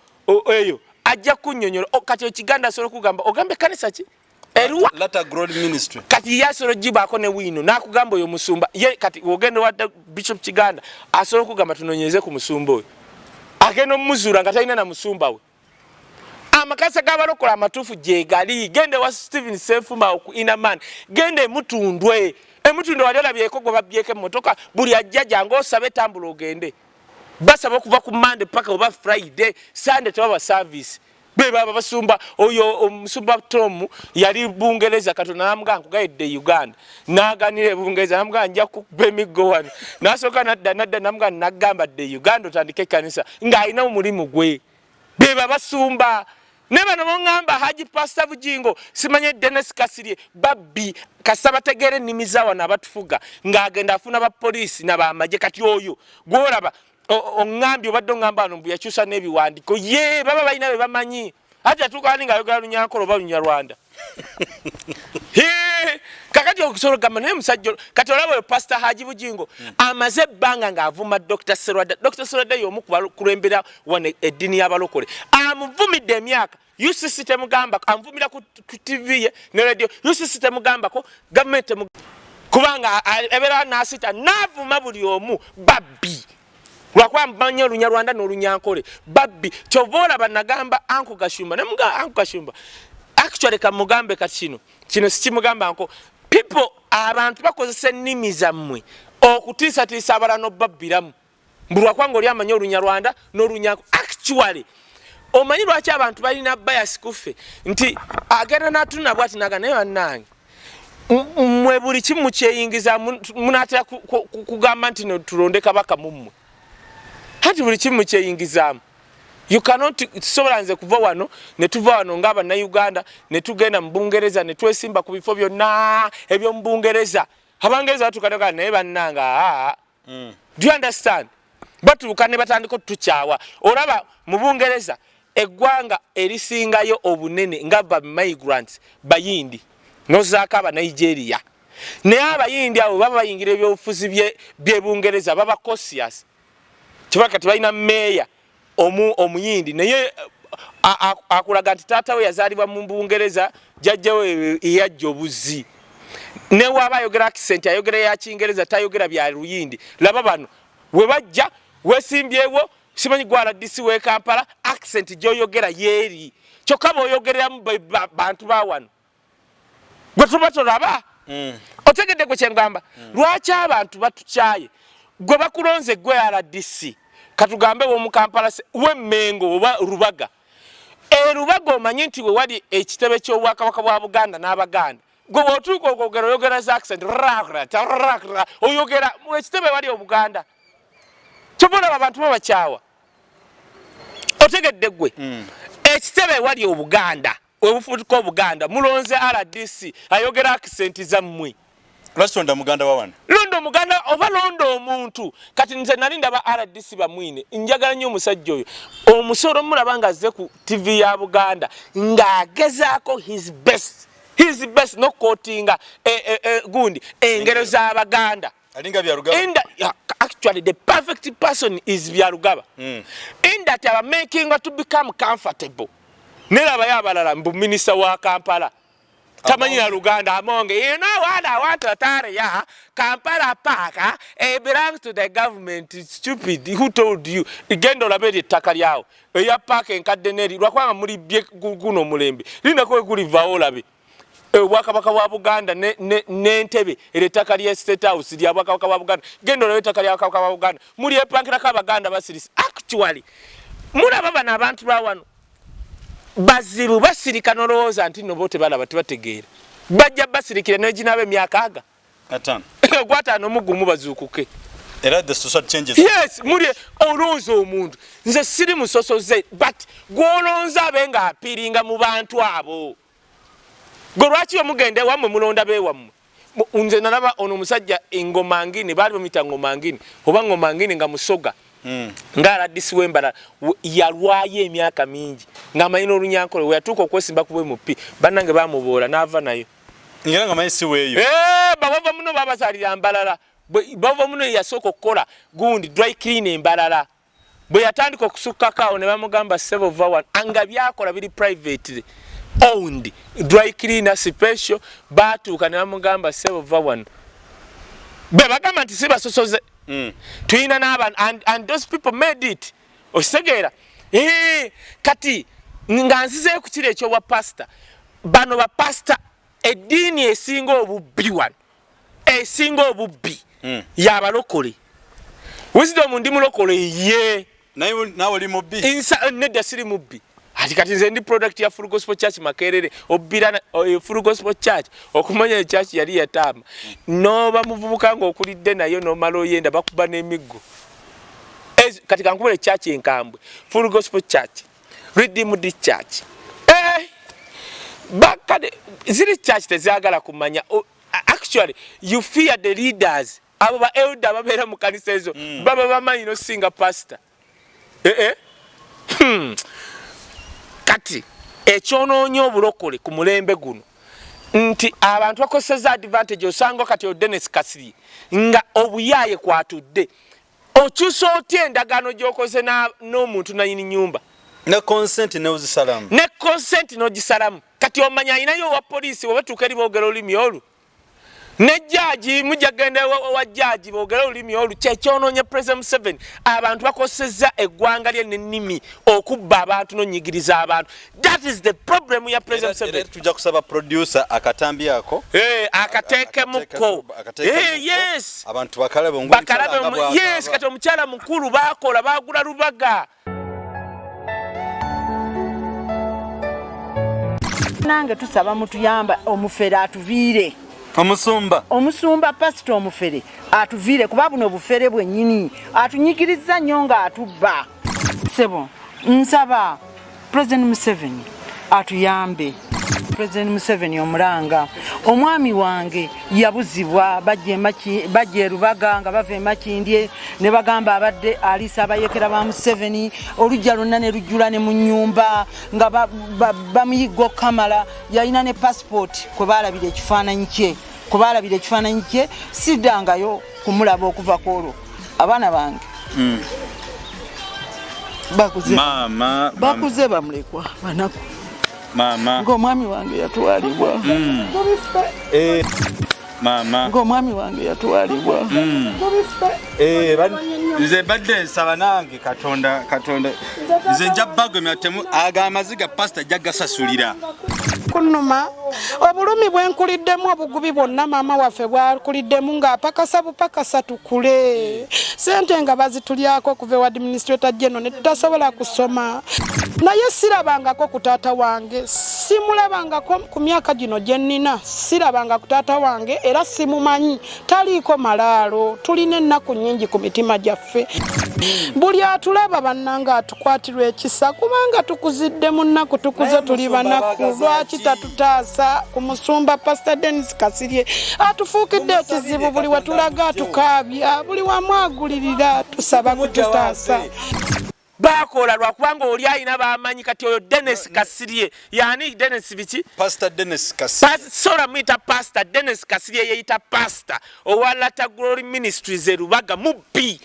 eyo ajja kunnyonnyola kati Kiganda asobola kugamba ogambe kanisa ki Eruwa Lata Growth Ministry kati yasoro jibako ne wino nakugamba oyo musumba ye kati ogende wa Bishop Kiganda asoro kugamba tunonyeze ku musumba oyo ageno muzura nga talina na musumba we amakasa gabalokola amatufu jegali gende wa Stephen Sefuma oku inaman gende mutundwe emutundwe wali olabyeko gwe babyeke motoka buli ajjaja ngo osabe tambulo ogende basaba okuva ku Monday paka oba Friday Sunday twa service beba basumba oyo omusumba Tom yali bungereza katona namga nkugaidde Uganda naganire bungereza namga nja ku bemigo wano nasoka nadda namga nagamba de Uganda otandike kanisa nga ina omulimu gwe beba basumba neba no ngamba Haji Pastor Bujingo simanye Dennis Kasirye babbi kasaba tegere nimizawa nabatufuga nga agenda afuna ba police na ba amaje kati oyo goraba ongambi obadde ngamba no mbuya kyusa nebiwandiko ye baba balina be bamanyi hata tukani nga yogala lunyankolo balunya Rwanda kakati okusoro gamba ne musajjo kati olabo Pastor Haji Bujingo amaze banga nga avuma Dr. Serwada yomu kulembera wane edini y'abalokole amuvumidde emyaka UCC temugamba amvumira ku TV ye ne radio UCC temugamba ko government kubanga ebera nasita navuma buli omu babbi lwakwa mbanya Lunyarwanda n'olunyankole babbi kyovola banagamba anko Kashumba ne muga anko Kashumba actually kamugambe kati kino sikimugamba anko people abantu bakozesa ennimi zammwe okutiisatiisa abalala babbiramu mbulwa kwange oli amanya Olunyarwanda n'olunyanko actually omanyi lwaki abantu balina bias kuffe nti agenda natuna bwati naga naye wannange mwe buli kimu kyeyingiza munatera kugamba nti tulonde kabaka mummwe hati buli kimu kyeyingizamu you cannot sobola nze kuva wano ne tuva wano ngaba na Uganda ne tugenda mu Bungereza ne twesimba ku bifo byonna ebyo mu Bungereza abangereza batukana naye bannanga do you understand batukane batandiko tuchawa olaba mu Bungereza eggwanga erisingayo obunene ngaba migrants bayindi nozaka aba Nigeria ne abayindi abo baba bayingira ebyobufuzi bye Bungereza baba cautious kibakati bayina meya omuyindi naye akulaga nti taata we yazalibwa mu Bungereza jajjawe eyajja obuzi ne waba ayogera accent ayogera ya Kingereza tayogera bya Luyindi laba bano we bajja wesimbyewo simanyi gwala disi we Kampala accent gyoyogera yeri kyokka boyogerera mu bantu ba wano gwe tubatolaba otegedde gwe kyengamba lwaki abantu batukyaye gwe bakulonze gwe RDC katugambe wo mu Kampala we Mengo oba Rubaga Rubaga omanyi nti we wali ekitebe ky'obwakabaka bwa Buganda n'Abaganda gwe otuuka okwogera oyogera za accent oyogera ekitebe wali Obuganda kyobola abantu babakyawa otegedde gwe ekitebe wali Obuganda webufutuko Obuganda mulonze RDC ayogera accent zammwe Rasonda muganda wa wana londo muganda oba londo omuntu kati nze nalinda ba RDC bamwine njagala nnyo omusajja oyo omusoro mulabanga azze ku TV ya Buganda ng'agezaako his best no quotinga gundi engero z'Abaganda Actually, the perfect person is Byarugaba. In that are making her to become comfortable. Nera yabalala mbu minister wa Kampala. Tamanyi ya Luganda among, you know what I want to tell ya, Kampala Park, it belongs to the government. It's stupid. Who told you? Igendo labedi takaliao. Ya park en kadeneri. Wakwanga muri bie guno mulembe. Lina kwe kuli vaolabi. Wakabaka wa Buganda ne Ntebe eretaka lya State House lya wakabaka wa Buganda gendo lya etaka lya wakabaka wa Buganda muri epankira ka Baganda basirisi actually mulaba bana abantu bawano bazibu basirika noloza anti no bote bala batibategeera bajja basirikira ne jinabe myaka aga atano gwata no mugumu bazukuke era the social changes yes muri olonzo omuntu nze siri musosoze but gwolonza benga apiringa mu bantu abo Gorwachi omugende wamwe mulonda be wamwe unze nalaba ono musajja engoma ngini bali bamita ngoma ngini oba ngoma ngini nga musoga ngala disiwembala yalwaye emyaka mingi nga mayino olunyankole we yatuko okwesimba kubwe mupi banange bamubola nava nayo ngira nga mayisi weyo baba muno babazalira mbalala baba muno yasoko kola gundi dry clean embalala bwe yatandika okusukka kawo ne bamugamba save over one anga byakola biri private owned dry cleaner special batuuka ne bamugamba save over one be bagamba nti siba sosoze tuina n'abantu and those people made it osegeera kati nga nzize ku kire ekyo wa pastor bano ba pastor eddiini esinga obubbi wano esinga obubbi yabalokole wisdom ndi mulokole ye nawe oli mubbi insa nedda siri mubbi ati kati nze ndi product ya Full Gospel Church Makerere obirana Full Gospel Church okumanya church yali yatama noba muvubuka ngo okulidde nayo no malo yenda bakuba n'emiggo kati kankubule church enkambwe Full Gospel Church Redeemed Church bakade ziri church tezagala kumanya actually you fear the leaders abo ba elder babera mu kanisa ezo baba bamanyi no singa pastor kati ekyonoonyo obulokole ku mulembe guno nti abantu bakoseza advantage osanga kati o Dennis Kasirye nga obuyaye kwatudde okyusa otya endagaano gy'okoze n'omuntu nayini nyumba ne consent n'ogisalamu kati omanya ayinayo owa poliisi webatuuka eri boogera olulimi olu ne judge mujja genda wa judge boogera olulimi olu kyekyonoonye President 7 abantu bakoseza eggwanga lye n'ennimi okubba abantu n'onyigiriza abantu that is the problem ya President 7 tujja kusaba producer akatambi ako akateekemuko yes abantu bakalabe yes kati omukyala mukulu bakola bagula lubaga nange tusaba mutuyamba omufere atuviire omusumba pastor omufere atuviire kuba buno obufere bwennyini atunyikiriza nnyo nga atubba sebo nsaba President Museveni atuyambe President Museveni omulanga omwami wange yabuzibwa bajje Rubaga nga bava Makindye ne bagamba abadde alisa abayekera ba Museveni olujja lonna ne lujjula ne mu nnyumba nga bamuyigo kamala yalina ne passport kwe balabira ekifaananyi kye siddangayo kumulaba okuva kwolwo abaana bange bakuze bamulekwa banaku mama ng'omwami wange yatwalibwa mama ng'omwami wange yatwalibwa nze badde nsaba nange katonda nze nja bago emyatemu agamaziga pastor jagasasulira kunuma obulumi bwenkuliddemu obugubi bwonna maama waffe bwakuliddemu ng'apakasa bupakasa tukule sente nga bazitulyako okuva ewa administrator general ne tutasobola kusoma naye sirabangako ku taata wange simulabangako ku myaka gino gye nnina sirabanga ku taata wange era simumanyi taliiko malaalo tulina ennaku nnyingi ku mitima gyaffe buli atulaba bannanga atukwatirwa ekisa kubanga tukuzidde mu nnaku tukuze tuli banaku lwaki tatutaasa ku musumba Pastor Dennis Kasirye atufuukidde ekizibu buli watulaga atukaabya buli wamwagulirira tusaba kututaasa bakola lwakubanga oli ayina bamanyi kati oyo Dennis Kasirye yani Dennis bichi Pastor Dennis Kasirye sola mwita Pastor Dennis Kasirye yeita pastor owalata Glory Ministries erubaga mubbi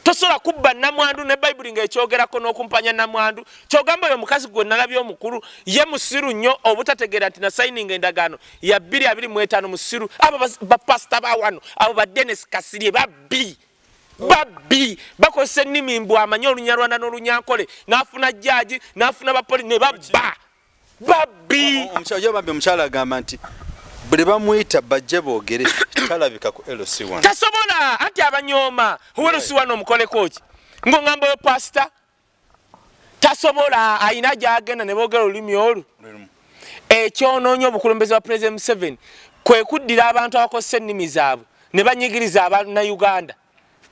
tosola kubba namwandu ne Bible ng'ekyogerako n'okumpanya namwandu kyogamba oyo mukazi gwe nalabye omukulu ye musiru nnyo obutategeera nti na signing endagaano ya 225 musiru abo ba pastor ba wano abo ba Dennis Kasirye babbi bakozesa ennimi mbu amanyi Olunyarwanda n'Olunyankole n'afuna jjaji n'afuna bapoli ne babbi omukyala agamba nti buli bamuyita bajje boogere talabika ku LC1 tasobola anti abanyooma LC1 omukoleko ki ng'ongamba oyo pastor tasobola ayina gy'agenda ne boogera olulimi olwo ekyonoonya obukulembeze bwa President Museveni kwe kuddira abantu abakozesa ennimi zaabwe ne banyigiriza Abanayuganda.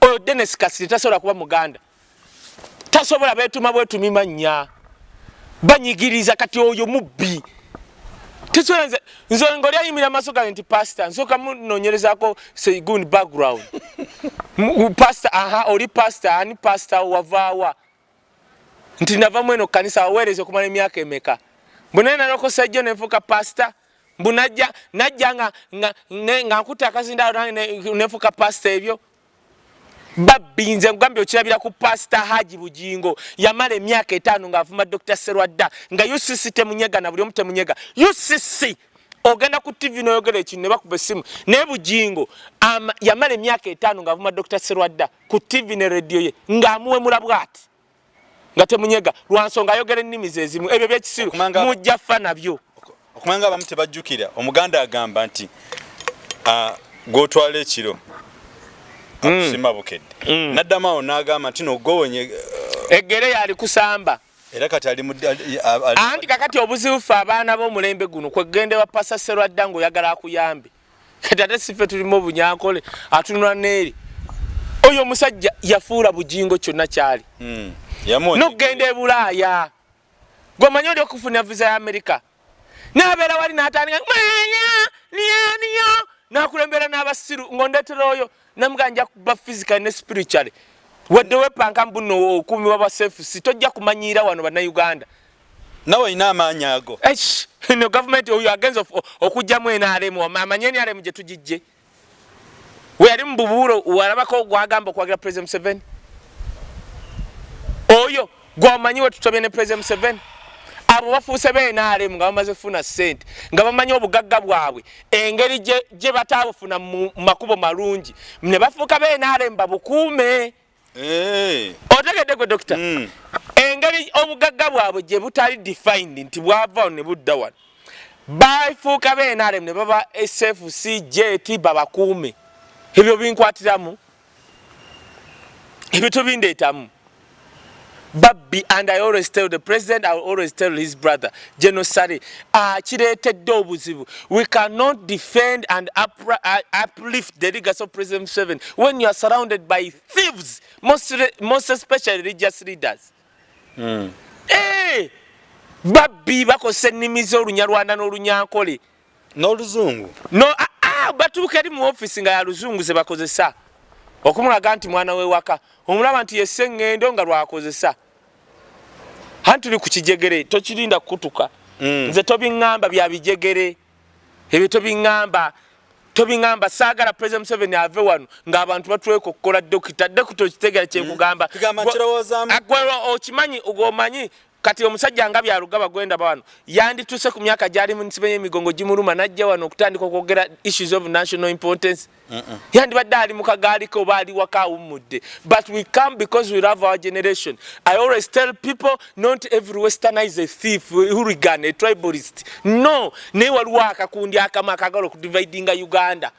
Oyo Dennis Kasirye tasobola kuba Muganda, tasobola beetuma bwetumi mannya banyigiriza kati oyo mubbi. Nzo ngoli ayimira masoka nti pastor nsoka munonyerezako say good background pastor oli pastor ani pastor wavaawa nti nava mweno kanisa awereze kumala emyaka emeka mbunena loko sajjo nefuka pastor mbunajja nga nkuta akazinda nefuka pastor ebyo babinze ngambye okirabira ku pastor Haji Bujingo yamala emyaka 5 ng'avuma Dr. Serwadda nga UCC temunyega na buli omu temunyega UCC ogenda ku TV noyogera ekintu ne bakuba essimu ne Bujingo yamala emyaka 5 ng'avuma Dr. Serwadda ku TV ne radio ye ng'amuwe mulabwati nga temunyega lwansonga ayogera ennimi zezimu ebyo byekisiru mujja fa nabyo okumanga abamu tebajjukira omuganda agamba nti gotwala ekiro sima bukedde naddamawo n'agamba nti nogowenye eggere yali kusamba era kati ali anti kakati obuzibufu abaana b'omulembe guno kwegende wa Pastor Serwadda ng'oyagala akuyambe kati ate sife tulimu obunyankole atunula neeri oyo omusajja yafuula Bujingo kyonna kyali n'okugenda e Bulaaya gw'omanyi oli okufuna visa ya Amerika n'abeera wali n'atandika niyo n'akulembera n'abasiru ng'ondeetera oyo namuganja kuba physical ne spiritually wadde wepanka mbuno okumi wa safe tojja kumanyira wano Bannayuganda nawe ina amaanyi ago no government oyo against okujjamu NRM amanyeni NRM gye tujijje we yali mbubuuro walabako gwagamba okwagira President Museveni oyo gwamanyi we tutobye ne President Museveni abo bafuuse NRM nga bamaze funa sente nga bamanyi obugagga bwabwe engeri gye bataabufuna mu makubo malungi ne bafuuka NRM babukuume otegedde gwe dokita engeri obugagga bwabwe gye butali defined nti bwava ne budda wano bafuuka NRM ne baba SFCJT babakuume ebyo binkwatiramu ebyo tubindeetamu babbi. And I always tell the president, I always tell his brother genocide kireetedde obuzibu. We cannot defend and uplift the legacy of President Museveni when you are surrounded by thieves, most especially religious leaders. Babbi bakozesa ennimi z'Olunyarwanda n'Olunyankole n'Oluzungu batuuka eri mu office nga ya Luzungu ze bakozesa okumulaga nti mwana w'ewaka omulaba nti yesse ngendo nga lwakozesa tuli ku kijegere tokirinda kukutuka nze tobiŋŋamba bya bijegere ebyo tobiŋŋamba saagala President Museveni ave wano ng'abantu batuleka okukola dokita okitegera kyekugamba okimanyi ogomanyi kati omusajja nga byalugaba gwenda bawano yandituse ku myaka gyali munsibenye emigongo gimuluma najja wano okutandika okwogera issues of national importance yandibadde ali mu kagaali ke oba ali waka awummudde. But we come because we love our generation. I always tell people not every westerner is a thief, hooligan, a tribalist. No, naye waliwo akakundi akamu akagala okudividinga Uganda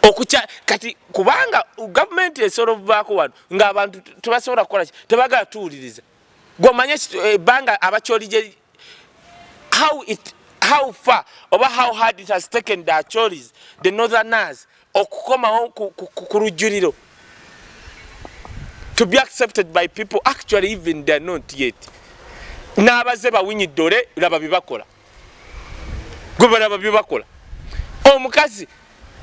okucha kati kubanga government esobola okuvaako wano ng'abantu tebasobola kukola tebagala tuwuliriza gwomanye banga abakyoli how far oba how hard it has taken the Acholis, the northerners okukomawo ku lujjuliro to be accepted by people. Actually even they are not yet. N'abaze bawinyidde laba bibakola gwe balaba bibakola omukazi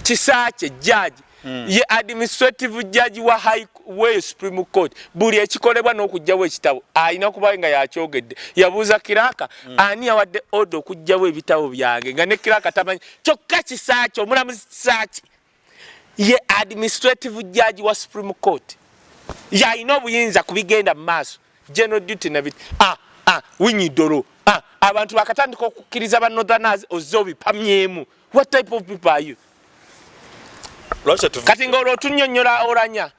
Kisaakye judge ye administrative judge wa Highway Supreme Court buli ekikolebwa n'okujjawo ekitabo alina kuba nga yakyogedde yabuuza kiraka ani yawadde order okujjawo ebitabo byange nga ne kiraka tamanyi kyokka kisaaki omulamuzi kisaaki ye administrative judge wa Supreme Court yalina obuyinza kubigenda mu maaso general duty nabiti winyidolo abantu bakatandika okukkiriza ba northerners ozze obipamyemu. What type of people are you? Kati nga olwotunnyonnyola Oranya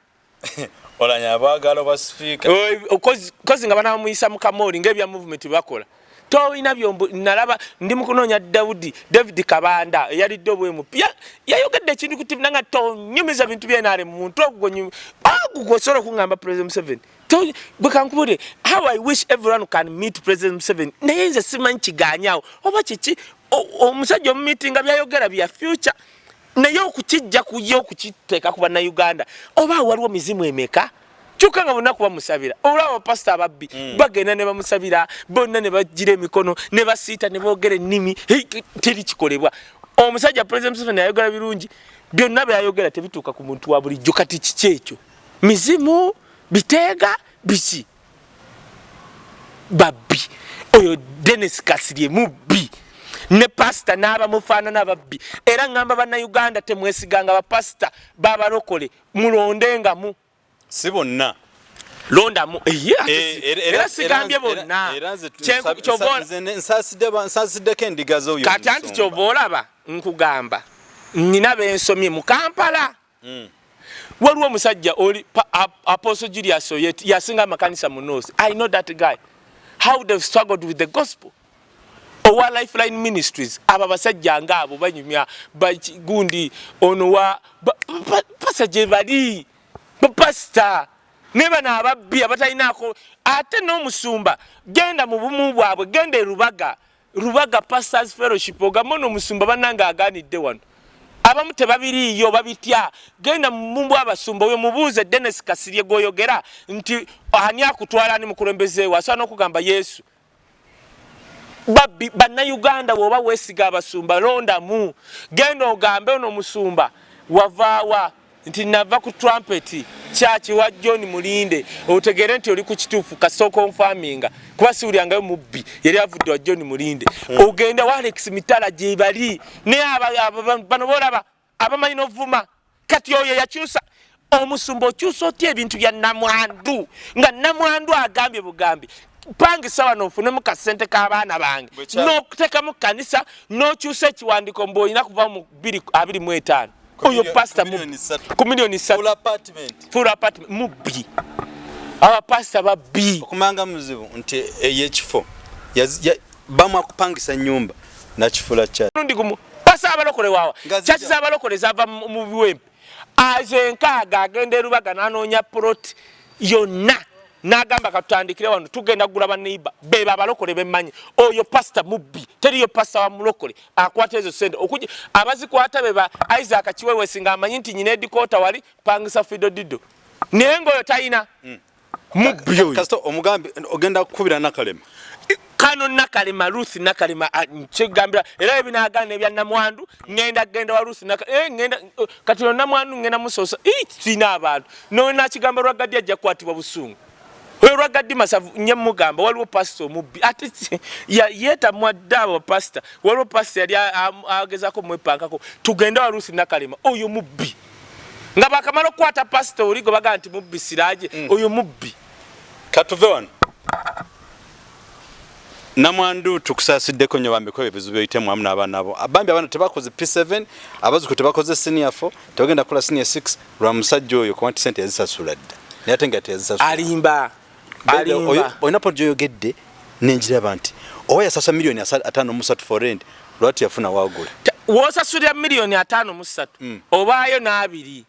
Oranya abaagala ba speaker kozi nga banamuyisa mu Kamoli ng'ebya movement bakola toyina byombo nalaba ndi mukunoonya David Kabanda yalidde obwemu yayogedde ekintu kuti nanga tonyumiza bintu byenale muntu okugosola okungamba President Museveni bwekankubule how I wish everyone can meet President Museveni naye nze simanyi kiganyawo oba kiki omusajja omumiitinga byayogera bya future naye okukijja kuyo okukiteeka ku bannayuganda oba waliwo mizimu emeka kyokka nga bonna kuba musabira olaba pastor ababbi bagenda ne bamusabira bonna ne bagira emikono ne basiita ne boogera ennimi teri kikolebwa omusajja President Museveni ayogera birungi byonna byayogera tebituuka ku muntu wa bulijjo kati kiki ekyo mizimu biteega biki babbi oyo Dennis Kasirye mubbi ne pastor n'aba mufaanana babbi era ngamba bannayuganda temwesiganga bapasita babalokole mulondengamu si bonna londamu era sigambye bonna nsasiddeko endigazo oyo kati anti kyova olaba nkugamba nnina bensomye mu Kampala waliwo omusajja oli Apostle Julius Oyeti yasinga amakanisa mu North. I know that guy how they've struggled with the gospel. Owa Lifeline Ministries aba basajja ngabo banyumya gundi ono wa passager bali pastor neba na ababbi abatayinako ate n'omusumba genda mu bumu bwabwe genda Rubaga Pastors Fellowship ogamono musumba bananga aganidde wano abamu tebabiriyo babitya genda mumbu abasumba oyo mubuuze Dennis Kasirye goyogera nti ani akutwala ni mukulembeze wasana okugamba Yesu babbi bannayuganda bwoba weesiga abasumba londamu genda ogambe ono musumba wavaawa nti nava ku trumpet church wa John Mulinde otegere nti oli ku kituufu kasoko nfaminga kuba siwulyangayo mubbi yali avudde wa John Mulinde ogenda wa Alex Mitala gye bali ne bano bolaba abamanyi n'ovuma kati oyo yakyusa omusumba okyusa otya ebintu bya namwandu nga namwandu agambye bugambi pangisa wano ofunemu kasente k'abaana bange n'okuteeka mu kanisa n'okyusa ekiwandiiko mbu olina kuva mu 225 oyo pastor ku milioni 3 full apartment mubbi aba pastor babbi okumanga muzibu nti eyekifo bamu akupangisa nyumba na kifula kya ndi gumu pastor abalokole wawa chachi za abalokole zava mu biwempe azenkaaga agenda Rubaga nanoonya plot yonna nagamba katutandikire wano tugenda kugula baneiba beba abalokole bemmanyi oyo pastor mubbi teriyo pastor wa mulokole akwata ezo sente okuji abazikwata beba Isaac Kiwewe singa amanyi nti nyine edikota wali pangisa fido dido nengo yo tayina mubbi oyo kasto omugambi ogenda kukubira nakalema kano nakalema Ruth nakalema kigambira era ebinagana ebya namwandu ngenda genda wa Ruth ngenda kati namwandu ngenda musosa sina abantu no nakigamba Rwagadi ajja kwatibwa busungu Rwagadi masavu nyemugamba waliwo pastor mubbi ate yeta mwadabo pastor waliwo pastor yali agezako mwepankako tugenda wa Ruth nakalema oyo mubbi nga bakamalo kwata pastor oligo baga nti mubbi siraje oyo mubbi katuve wano namwandu tukusasiddeko nyo bambeko ebizibu bitemu amuna abana abo abambi abana tebakoze P7 abazuko tebakoze senior 4 togenda kula senior 6 lwa musajja oyo kwa sente yazisasula dda natenga tezisasula alimba oinapo joyogedde nenjira banti oya sasa milioni 5 for rent lwati yafuna wagula wosasula milioni 5 obayo na 2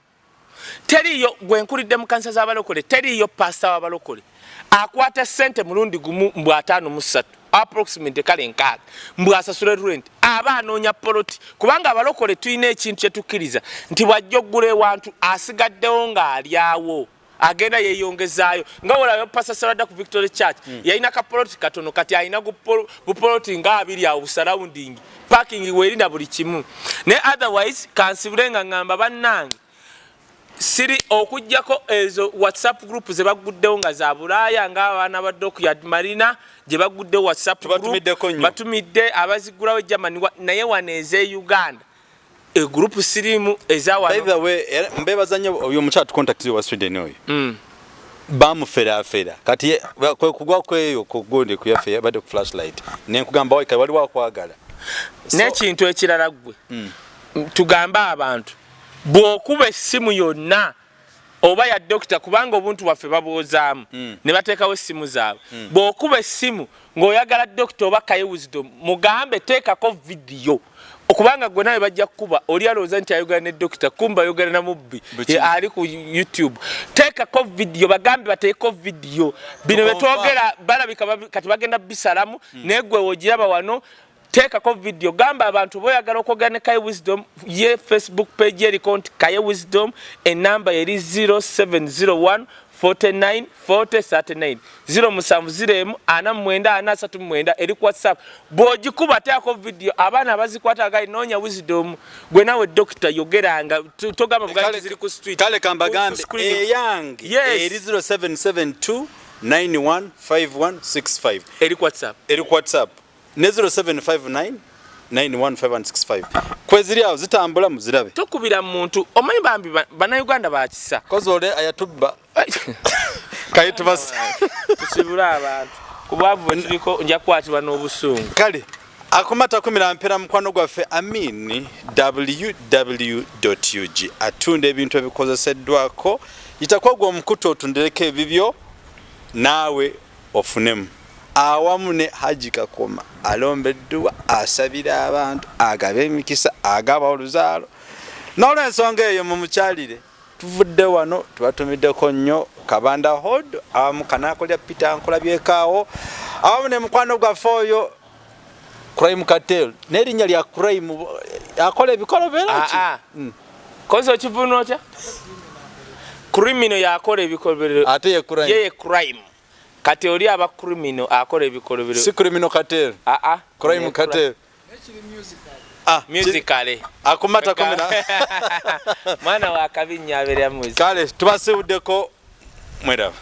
teriyo gwenkulidde mu kanisa z'abalokole teriyo pastor w'abalokole akwata sente mulundi gumu mbu 5 approximately kale nkaaga mbu asasula rent aba anoonya poloti kubanga abalokole tulina ekintu kye tukkiriza nti wajja oggula ewantu asigaddewo ng'alyawo agenda yeeyongezaayo nga wolayo pasa Sarada ku Victoria Church yalina kapoloti katono kati alina bupoloti nga 2 awo busarawundingi parking weeri na buli kimu ne otherwise kansibule nga ngamba bannange siri okujjako ezo WhatsApp group ze baguddewo nga za Bulaaya ng'abaana ba Dokyard Marina gye baguddewo WhatsApp group batumidde abazigulawo Germany naye waneeze Uganda group sirimu ezawa. By the way mbebaza nnyo oyo mukyatu contact wa Sweden oyo bamufera kati kwe kugwa kweyo kugonde kuyafeya bade flashlight nenkugamba wali wali wakwagala n'ekintu ekirala gwe tugamba abantu bw'okuba essimu yonna oba ya dokita kubanga obuntu bwaffe babwozaamu ne bateekawo essimu zaabwe bw'okuba essimu ng'oyagala dokita oba Kaye Wisdom mugambe teekako vidiyo okubanga gwe nawe bajja kukuba oli alowooza nti ayogera ne dokita kumba ayogera na mubbi ali ku YouTube teekako vidiyo bagambe bateeko vidiyo bino betwogera balabika kati bagenda bisalamu naye gwe wogiraba wano teekako vidiyo gamba abantu boyagala okwogera ne Kaye Wisdom ye Facebook page eriko nti Kaye Wisdom enamba yeri 0701 49 40 39 070 49 eri ku WhatsApp bw'ogikuba teekako vidiyo abaana abazikwata agali noonya Wisdom gwe nawe dokita yogeranga togamba bugali ziri ku street kale kambagambe eyange eri 0772 915165 eri ku WhatsApp ne 0759 915165 kweziri awo zitambula muzirabe tokubira muntu omanyi bambi bannayuganda bakisa kozi ole ayatubba Kaye tubasa tusibula abantu kubwavu tuliko nja kwatibwa n'obusungu kale akomata kumira mpera mukwano gwaffe Amin www.ug atunda ebintu ebikozeseddwako itakwagwa omukutu otundereko ebibyo naawe ofunemu awamu ne Haji Kakoma alombeddwa asabira abantu agaba emikisa agaba oluzaalo n'olw'ensonga eyo mu mukyalire tuvudde wano tubatumiddeko nnyo Kabanda Hod awamu Kanakolya Peter Nkolabyekaawo awamu ne mukwano gwaffe oyo Crime Cartel n'erinnya lya Crime akola ebikolobero kozi okivuuna otya criminal yakola ebikolobero ate ye crime kati oli aba criminal akola ebikolobero si Criminal Cartel Crime Cartel musicale akumata kumira mwana wa kabinya abere ya music kale tubasibuddeko mwera